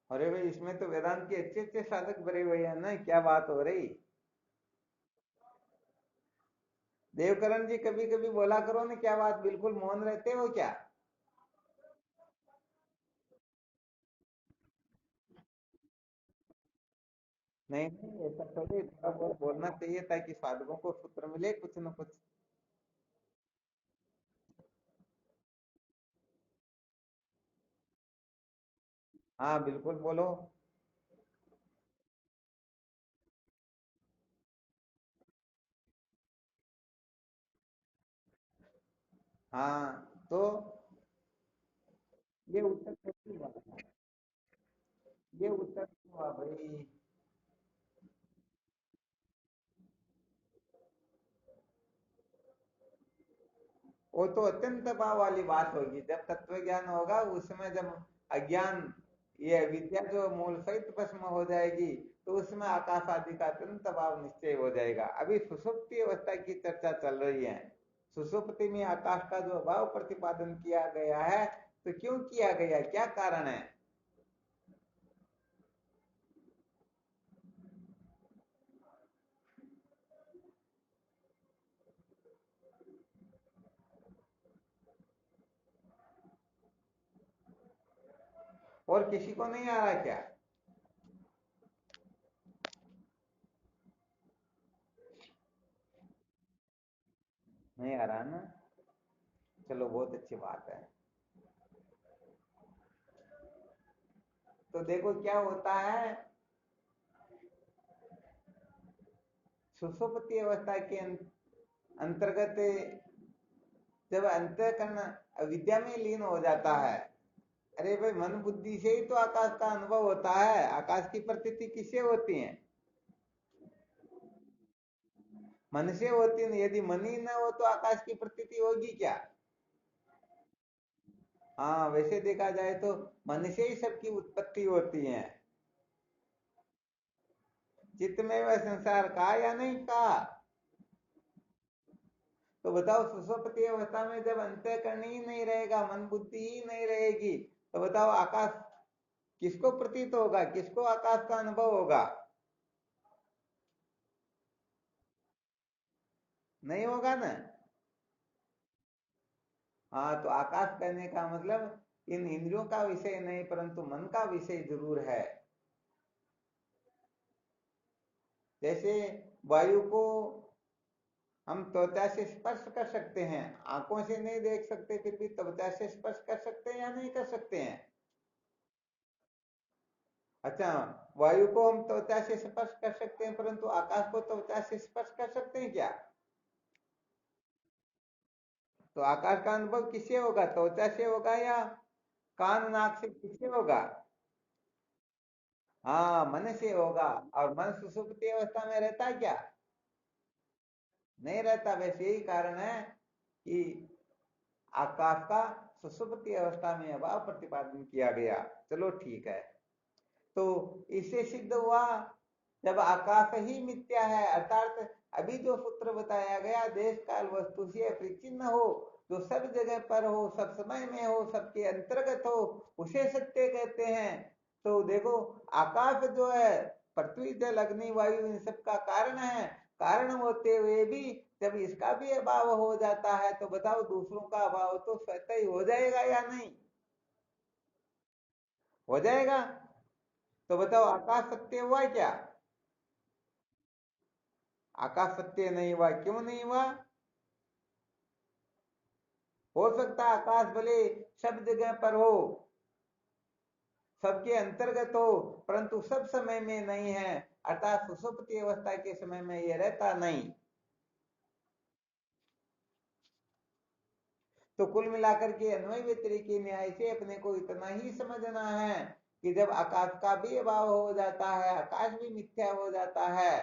अरे भाई, इसमें तो वेदांत के अच्छे अच्छे साधक भरे हुए हैं ना, क्या बात हो रही। देवकरण जी, कभी कभी बोला करो ना, क्या बात, बिल्कुल मौन रहते हो क्या? नहीं नहीं, ऐसा थोड़ी, थोड़ा बहुत बोलना चाहिए ताकि साधकों को सूत्र मिले कुछ न कुछ। हाँ बिल्कुल बोलो। हाँ तो ये उत्तर कैसे हुआ? ये उत्तर क्यों हुआ भाई? वो तो अत्यंत भाव वाली बात होगी, जब तत्व ज्ञान होगा उस समय, जब अज्ञान, ये विद्या जो मूल सहित भस्म हो जाएगी, तो उसमें आकाश आदि का अत्यंत भाव निश्चय हो जाएगा। अभी सुषुप्ति अवस्था की चर्चा चल रही है। सुषुप्ति में आकाश का जो भाव प्रतिपादन किया गया है, तो क्यों किया गया, क्या कारण है? और किसी को नहीं आ रहा क्या? नहीं आ रहा ना? चलो, बहुत अच्छी बात है। तो देखो क्या होता है, सुषुप्ति अवस्था के अंतर्गत जब अंतःकरण अविद्या में लीन हो जाता है। अरे भाई, मन बुद्धि से ही तो आकाश का अनुभव होता है। आकाश की प्रतीति किससे होती है? मन से होती है। यदि मन ही ना हो तो आकाश की प्रतीति होगी क्या? हाँ, वैसे देखा जाए तो मन से ही सबकी उत्पत्ति होती है। चित्त में वह संसार का या नहीं का? तो बताओ, सुषुप्ति अवस्था में जब अंतःकरण ही नहीं रहेगा, मन बुद्धि ही नहीं रहेगी, तो बताओ आकाश किसको प्रतीत होगा, किसको आकाश का अनुभव होगा? नहीं होगा ना। हाँ, तो आकाश कहने का मतलब इन इंद्रियों का विषय नहीं, परंतु मन का विषय जरूर है। जैसे वायु को हम त्वचा से स्पर्श कर सकते हैं, आंखों से नहीं देख सकते, फिर भी त्वचा से स्पर्श कर सकते हैं या नहीं कर सकते हैं? अच्छा, वायु को हम त्वचा से स्पर्श कर सकते हैं, परंतु आकाश को त्वचा से स्पर्श कर सकते हैं क्या? तो आकाश का अनुभव किससे होगा, त्वचा से होगा या कान नाक से, किससे होगा? हाँ, मन से होगा। और मन सुषुप्ति अवस्था में रहता है क्या? नहीं रहता। वैसे यही कारण है कि आकाश का सुषुप्ति अवस्था में अभाव प्रतिपादन किया गया। चलो ठीक है। तो इससे सिद्ध हुआ, जब आकाश ही मिथ्या है, अर्थात अभी जो सूत्र बताया गया, देश काल वस्तु से अपरिचिन्न हो, जो सब जगह पर हो, सब समय में हो, सबके अंतर्गत हो, उसे सत्य कहते हैं। तो देखो, आकाश जो है पृथ्वी जल अग्नि वायु इन सब का कारण है। कारण होते हुए भी जब इसका भी अभाव हो जाता है, तो बताओ दूसरों का अभाव तो स्वतः ही हो जाएगा या नहीं? हो जाएगा। तो बताओ, आकाश सत्य हुआ क्या? आकाश सत्य नहीं हुआ, क्यों नहीं हुआ? हो सकता है आकाश भले सब जगह पर हो, सबके अंतर्गत हो, परंतु सब समय में नहीं है, अर्थात सुषुप्ति अवस्था के समय में ये रहता नहीं। तो कुल मिलाकर के अन्वय व्यतिरेकी न्याय से अपने को इतना ही समझना है कि जब आकाश का भी अभाव हो जाता है, आकाश भी मिथ्या हो जाता है,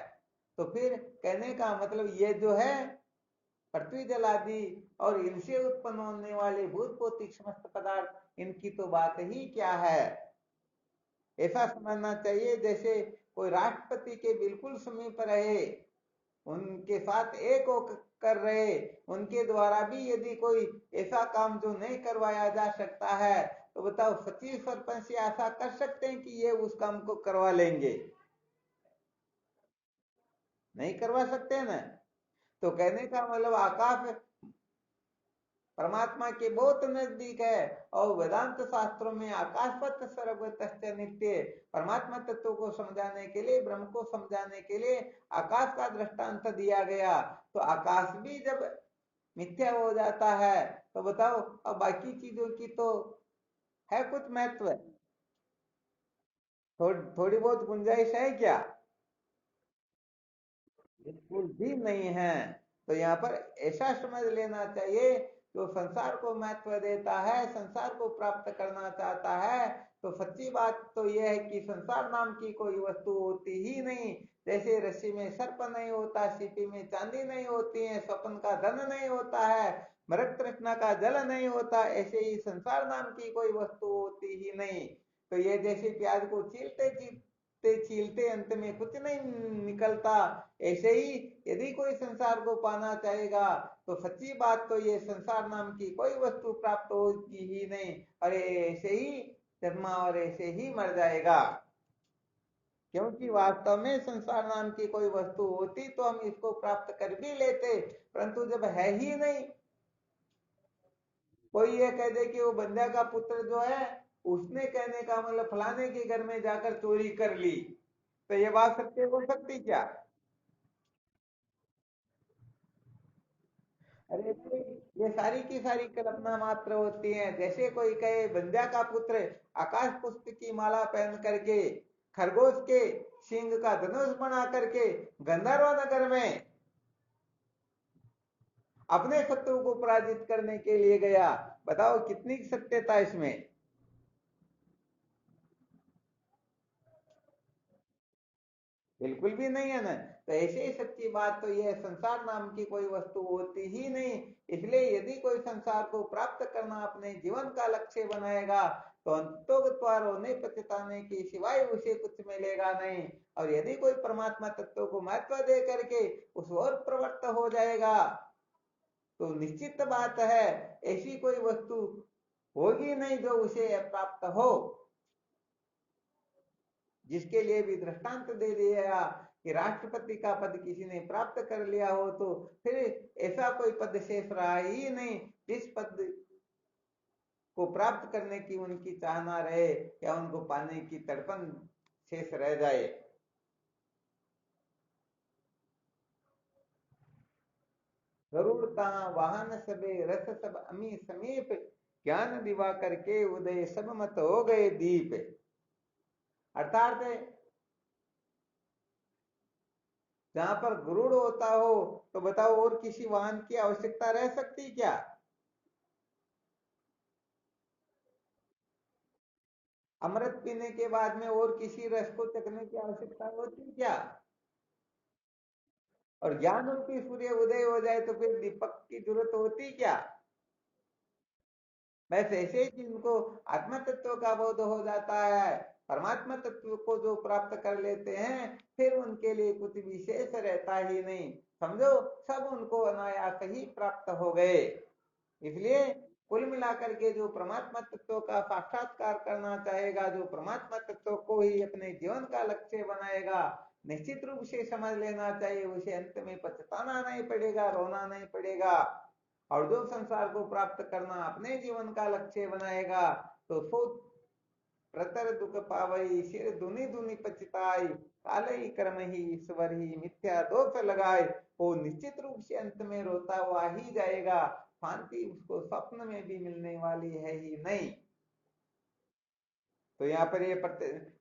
तो फिर कहने का मतलब ये जो है पृथ्वी जल आदि और इनसे उत्पन्न होने वाले भूत भौतिक समस्त पदार्थ, इनकी तो बात ही क्या है। ऐसा समझना चाहिए जैसे कोई राष्ट्रपति के बिल्कुल समीप रहे, उनके साथ एक हो कर रहे, उनके द्वारा भी यदि कोई ऐसा काम जो नहीं करवाया जा सकता है, तो बताओ सचिव सरपंच से आशा कर सकते हैं कि ये उस काम को करवा लेंगे? नहीं करवा सकते ना। तो कहने का मतलब आकाश परमात्मा के बहुत नजदीक है, और वेदांत शास्त्रों में आकाशवत सर्वगतश्च नित्य, परमात्मा तत्व को समझाने के लिए, ब्रह्म को समझाने के लिए आकाश का दृष्टांत दिया गया। तो आकाश भी जब मिथ्या हो जाता है, तो बताओ अब बाकी चीजों की तो है कुछ महत्व? थोड़ी बहुत गुंजाइश है क्या? बिल्कुल भी नहीं है। तो यहाँ पर ऐसा समझ लेना चाहिए, जो संसार को महत्व देता है, संसार को प्राप्त करना चाहता है, तो सच्ची बात तो यह है कि संसार नाम की कोई वस्तु होती ही नहीं। जैसे रस्सी में सर्प नहीं होता, सीपी में चांदी नहीं होती है, स्वप्न का धन नहीं होता है, मृग तृष्णा का जल नहीं होता, ऐसे ही संसार नाम की कोई वस्तु होती ही नहीं। तो ये जैसे प्याज को छीलते छीलते छीलते अंत में कुछ नहीं निकलता, ऐसे ही यदि कोई संसार को पाना चाहेगा, तो सच्ची बात तो ये संसार नाम की कोई वस्तु प्राप्त होगी ही नहीं, अरे ऐसे ही जन्मा और ऐसे ही मर जाएगा। क्योंकि वास्तव में संसार नाम की कोई वस्तु होती तो हम इसको प्राप्त कर भी लेते, परंतु जब है ही नहीं। कोई ये कह दे कि वो बंध्या का पुत्र जो है, उसने कहने का मतलब फलाने के घर में जाकर चोरी कर ली, तो ये बात सत्य हो सकती क्या? अरे भाई, ये सारी की सारी कल्पना मात्र होती है। जैसे कोई कहे बंध्या का पुत्र आकाश पुष्प की माला पहन करके, खरगोश के सिंह का धनुष बना करके गंधर्व नगर में अपने शत्रु को पराजित करने के लिए गया, बताओ कितनी सत्यता इसमें? बिल्कुल भी नहीं है ना। तो ऐसे ही सच्ची बात तो यह संसार नाम की कोई वस्तु होती ही नहीं। इसलिए यदि कोई संसार को प्राप्त करना अपने जीवन का लक्ष्य बनाएगा, तो अंतोगत्वार होने पछताने की सिवाय उसे कुछ मिलेगा नहीं। और यदि कोई परमात्मा तत्व को महत्व दे करके उस ओर प्रवृत्त हो जाएगा, तो निश्चित बात है ऐसी कोई वस्तु होगी नहीं जो उसे प्राप्त हो। जिसके लिए भी दृष्टांत दे दिया कि राष्ट्रपति का पद किसी ने प्राप्त कर लिया हो, तो फिर ऐसा कोई पद शेष रहा ही नहीं जिस पद को प्राप्त करने की उनकी चाहना रहे, या उनको पाने की तड़पन शेष रह जाए। गरुड़ कहाँ वाहन सबे रस सब अमी समीप, ज्ञान दिवा करके उदय सब मत हो गए दीप। अर्थात जहां पर गरुड़ होता हो, तो बताओ और किसी वाहन की आवश्यकता रह सकती क्या? अमृत पीने के बाद में और किसी रस को चखने की आवश्यकता होती क्या? और ज्ञान रूपी सूर्य उदय हो जाए तो फिर दीपक की जरूरत होती क्या? बस ऐसे ही जिनको आत्म तत्व का बोध हो जाता है, परमात्मा तत्व को जो प्राप्त कर लेते हैं, फिर उनके लिए कुछ विशेष रहता ही नहीं। समझो, सब उनको अनायास ही प्राप्त हो गए। इसलिए कुल मिलाकर के जो परमात्मा तत्व का साक्षात्कार करना चाहेगा, जो परमात्मा तत्व को ही अपने जीवन का लक्ष्य बनाएगा, निश्चित रूप से समझ लेना चाहिए उसे अंत में पछताना नहीं पड़ेगा, रोना नहीं पड़ेगा। और जो संसार को प्राप्त करना अपने जीवन का लक्ष्य बनाएगा, तो सो प्रतर दुख पावई सिर दुनी दुनी पछताई, काले ही कर्म ही ईश्वर ही मिथ्या दोष लगाए। वो निश्चित रूप से अंत में रोता हुआ ही जाएगा, शांति उसको स्वप्न में भी मिलने वाली है ही नहीं। तो यहाँ पर ये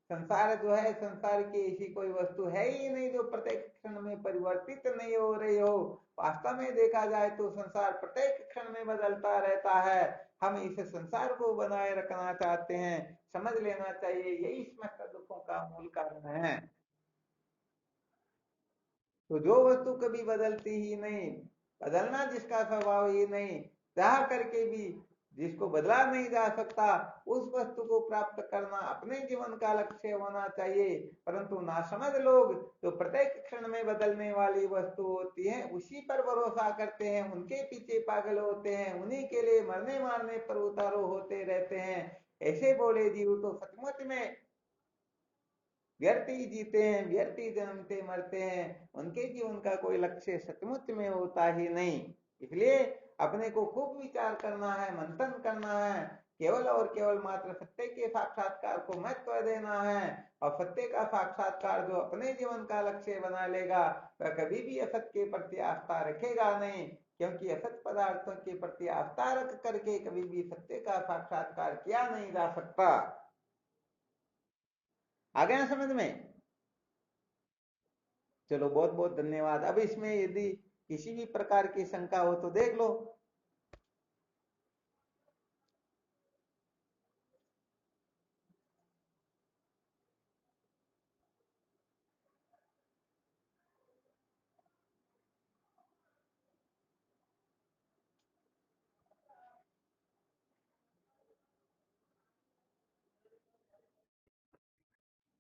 संसार जो है, संसार की ऐसी कोई वस्तु है ही नहीं जो प्रत्येक क्षण में परिवर्तित नहीं हो रही हो। वास्तव में देखा जाए तो संसार प्रत्येक क्षण में बदलता रहता है। हम इस संसार को बनाए रखना चाहते हैं, समझ लेना चाहिए यही समस्त दुखों का मूल कारण है। तो जो वस्तु कभी बदलती ही नहीं, बदलना जिसका स्वभाव ही नहीं, चाह करके भी जिसको बदला नहीं जा सकता, उस वस्तु को प्राप्त करना अपने जीवन का लक्ष्य होना चाहिए। परंतु नासमझ लोग जो प्रत्येक क्षण में बदलने वाली वस्तु होती है उसी पर भरोसा करते हैं, उनके पीछे पागल होते हैं, उन्हीं के लिए मरने मारने पर उतारू होते रहते हैं। ऐसे बोले जीव तो सचमुच में व्यर्थ ही जीते हैं, व्यर्थ ही जन्मते मरते हैं, उनके जीवन का कोई लक्ष्य सचमुच में होता ही नहीं। इसलिए अपने को खूब विचार करना है, मंथन करना है, केवल और केवल मात्र सत्य के साक्षात्कार को महत्व देना है। और सत्य का साक्षात्कार जो अपने जीवन का लक्ष्य बना लेगा वह कभी भी असत के प्रति आस्था रखेगा नहीं, क्योंकि असत पदार्थों के प्रति आस्था रख करके कभी भी सत्य का साक्षात्कार किया नहीं जा सकता। आ गया समझ में? चलो बहुत बहुत धन्यवाद। अब इसमें यदि किसी भी प्रकार की शंका हो तो देख लो।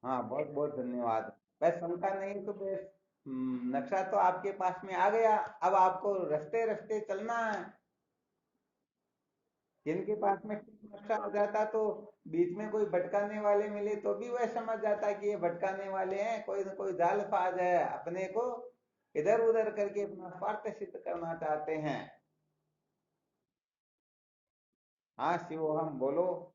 हाँ बहुत बहुत धन्यवाद। बस शंका नहीं तो बस नक्शा तो आपके पास में आ गया। अब आपको रास्ते रास्ते चलना है। जिनके पास में नक्शा हो जाता तो बीच में कोई भटकाने वाले मिले तो भी वह समझ जाता कि ये भटकाने वाले हैं, कोई ना कोई जालसाज है, अपने को इधर उधर करके अपना स्वार्थ सिद्ध करना चाहते हैं। हाँ शिव हम बोलो।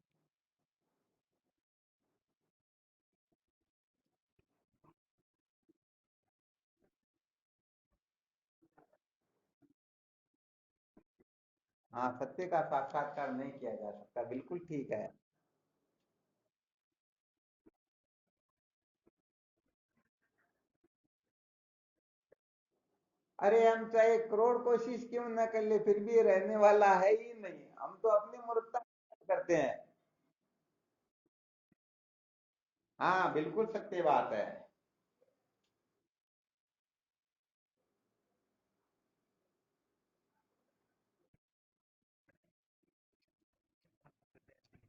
हाँ सत्य का साक्षात्कार नहीं किया जा सकता, बिल्कुल ठीक है। अरे हम चाहे करोड़ कोशिश क्यों न कर ले फिर भी रहने वाला है ही नहीं, हम तो अपनी मूर्खता करते हैं। हाँ बिल्कुल सत्य बात है।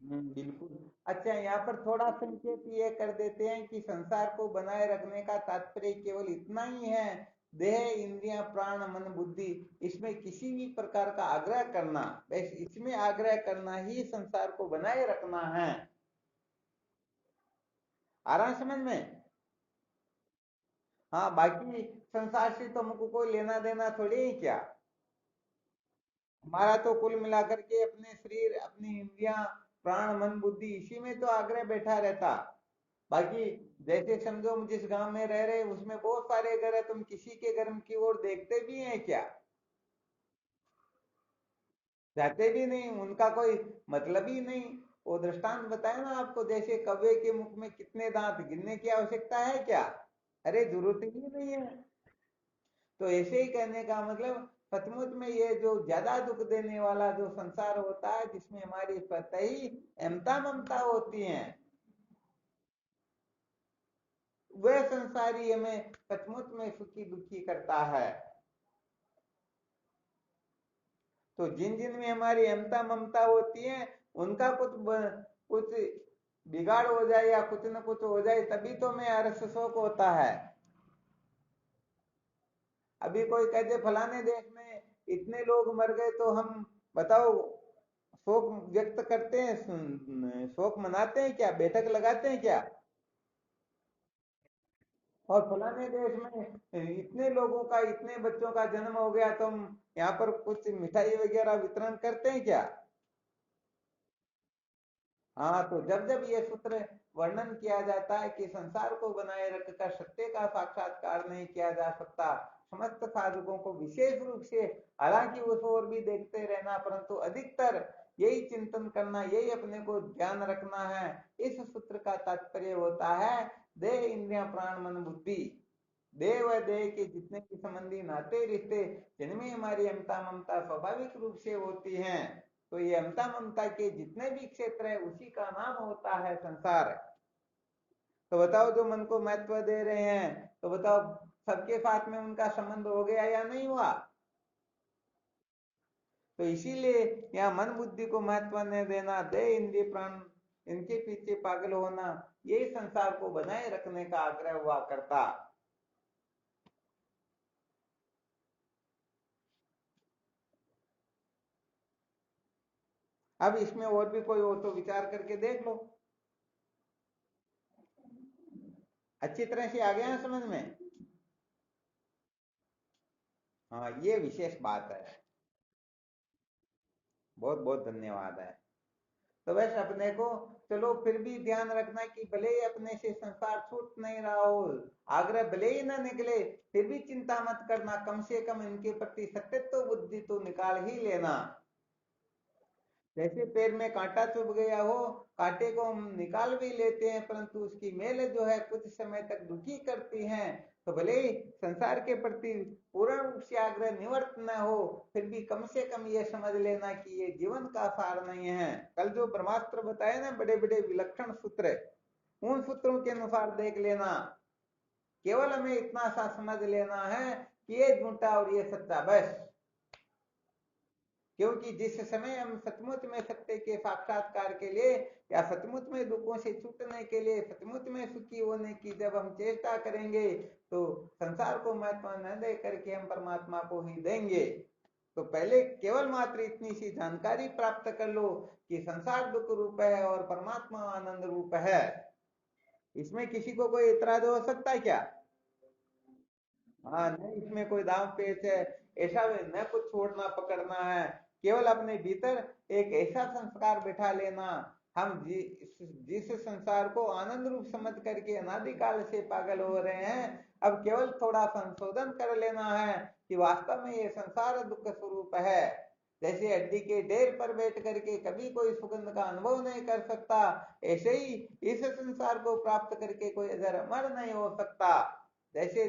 बिल्कुल। अच्छा यहाँ पर थोड़ा संक्षेप ये कर देते हैं कि संसार को बनाए रखने का तात्पर्य केवल इतना ही है, देह इंद्रियां प्राण मन बुद्धि, इसमें किसी भी प्रकार का आग्रह करना, बस इसमें आग्रह करना ही संसार को बनाए रखना है। आ रहा है समझ में? हाँ बाकी संसार से तो हमको कोई लेना देना थोड़ी ही क्या। हमारा तो कुल मिलाकर के अपने शरीर अपनी इंद्रियां प्राण मन बुद्धि इसी में तो आग्रह बैठा रहता। बाकी जैसे समझो हम जिस गांव में रह रहे उसमें बहुत सारे घर है, तुम किसी के घर की ओर देखते भी हैं क्या? जाते भी नहीं, उनका कोई मतलब ही नहीं। वो दृष्टांत बताया ना आपको, जैसे कौवे के मुख में कितने दांत, गिनने की आवश्यकता है क्या? अरे जरूरत ही नहीं है। तो ऐसे ही कहने का मतलब सचमुच में ये जो ज्यादा दुख देने वाला जो संसार होता है जिसमें हमारी स्वतः ही अहमता ममता होती है, वह संसारी हमें सचमुच में सुखी दुखी करता है। तो जिन जिन में हमारी अहमता ममता होती है उनका कुछ बिगाड़ हो जाए या कुछ न कुछ हो जाए तभी तो हमें हर्ष शोक होता है। अभी कोई कहते फलाने देश में इतने लोग मर गए तो हम बताओ शोक व्यक्त करते हैं, शोक मनाते हैं क्या, बैठक लगाते हैं क्या? और फलाने देश में इतने लोगों का इतने बच्चों का जन्म हो गया तो हम यहाँ पर कुछ मिठाई वगैरह वितरण करते हैं क्या? हाँ तो जब जब ये सूत्र वर्णन किया जाता है कि संसार को बनाए रखकर सत्य का साक्षात्कार नहीं किया जा सकता, समस्त साधकों को विशेष रूप से, हालांकि उस ओर भी देखते रहना परंतु अधिकतर यही चिंतन करना, यही अपने को ध्यान रखना है। इस सूत्र का तात्पर्य होता है देह इंद्रिया प्राण मन बुद्धि, देह व देह के जितने भी संबंधी नाते रिश्ते जिनमें हमारी अमता ममता स्वाभाविक रूप से होती हैं, तो ये अमता ममता के जितने भी क्षेत्र है उसी का नाम होता है संसार। तो बताओ, जो मन को महत्व दे रहे हैं, तो बताओ सबके साथ में उनका संबंध हो गया या नहीं हुआ? तो इसीलिए यहाँ मन बुद्धि को महत्व न देना, दे इंद्रिय प्राण इनके पीछे पागल होना, यही संसार को बनाए रखने का आग्रह हुआ करता। अब इसमें और भी कोई हो तो विचार करके देख लो। अच्छी तरह से आ गया ना समझ में? हाँ, ये विशेष बात है। बहुत बहुत धन्यवाद है। तो वैसे अपने को, चलो फिर भी ध्यान रखना कि भले ही अपने से संसार छूट नहीं रहा हो, आग्रह भले ही ना निकले, फिर भी चिंता मत करना, कम से कम इनके प्रति सत्य बुद्धि तो निकाल ही लेना। जैसे पैर में कांटा चुभ गया हो, कांटे को हम निकाल भी लेते हैं, परंतु उसकी मेल जो है कुछ समय तक दुखी करती है। तो भले ही संसार के प्रति पूर्ण रूप से आग्रह निवर्त न हो, फिर भी कम से कम ये समझ लेना कि ये जीवन का सार नहीं है। कल जो ब्रह्मास्त्र बताए ना, बड़े बड़े विलक्षण सूत्र, उन सूत्रों के अनुसार देख लेना। केवल हमें इतना सा समझ लेना है कि ये झूठा और ये सच्चा, बस। क्योंकि जिस समय हम सचमुच में सत्य के साक्षात्कार के लिए या सचमुच में दुखों से छूटने के लिए, सचमुच में सुखी होने की जब हम चेष्टा करेंगे, तो संसार को महत्व न दे करके हम परमात्मा को ही देंगे। तो पहले केवल मात्र इतनी सी जानकारी प्राप्त कर लो कि संसार दुख रूप है और परमात्मा आनंद रूप है। इसमें किसी को कोई इतराज हो सकता है क्या? हाँ, नहीं इसमें कोई दाव पेच है, ऐसा न कुछ छोड़ना पकड़ना है। केवल अपने भीतर एक ऐसा संस्कार बिठा लेना, हम जिस संसार को आनंद रूप समझ करके अनादिकाल से पागल हो रहे हैं, अब केवल थोड़ा संशोधन कर लेना है कि वास्तव में ये संसार दुख स्वरूप है। जैसे हड्डी के ढेर पर बैठ करके कभी कोई सुगंध का अनुभव नहीं कर सकता, ऐसे ही इस संसार को प्राप्त करके कोई अजर अमर नहीं हो सकता। जैसे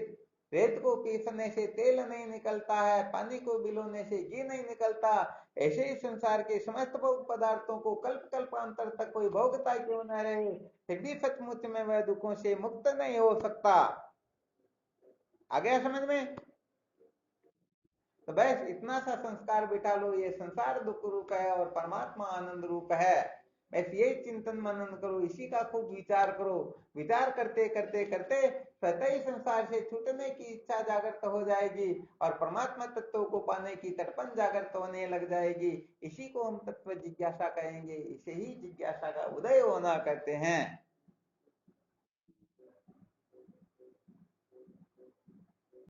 रेत को पीसने से तेल नहीं निकलता है, पानी को भिगोने से घी नहीं निकलता, ऐसे ही संसार के समस्त भोग पदार्थों को कल्प कल्पांतर तक कोई भोगता क्यों न रहे, फिर भी सचमुच में वह दुखों से मुक्त नहीं हो सकता। आ गया समझ में? तो बस इतना सा संस्कार बिठा लो, ये संसार दुख रूप है और परमात्मा आनंद रूप है। बस यही चिंतन मनन करो, इसी का खूब विचार करो। विचार करते करते करते स्वतः ही संसार से छूटने की इच्छा जागृत हो जाएगी और परमात्मा तत्व को पाने की तड़पन जागृत होने लग जाएगी। इसी को हम तत्व जिज्ञासा कहेंगे, इसे ही जिज्ञासा का उदय होना कहते हैं।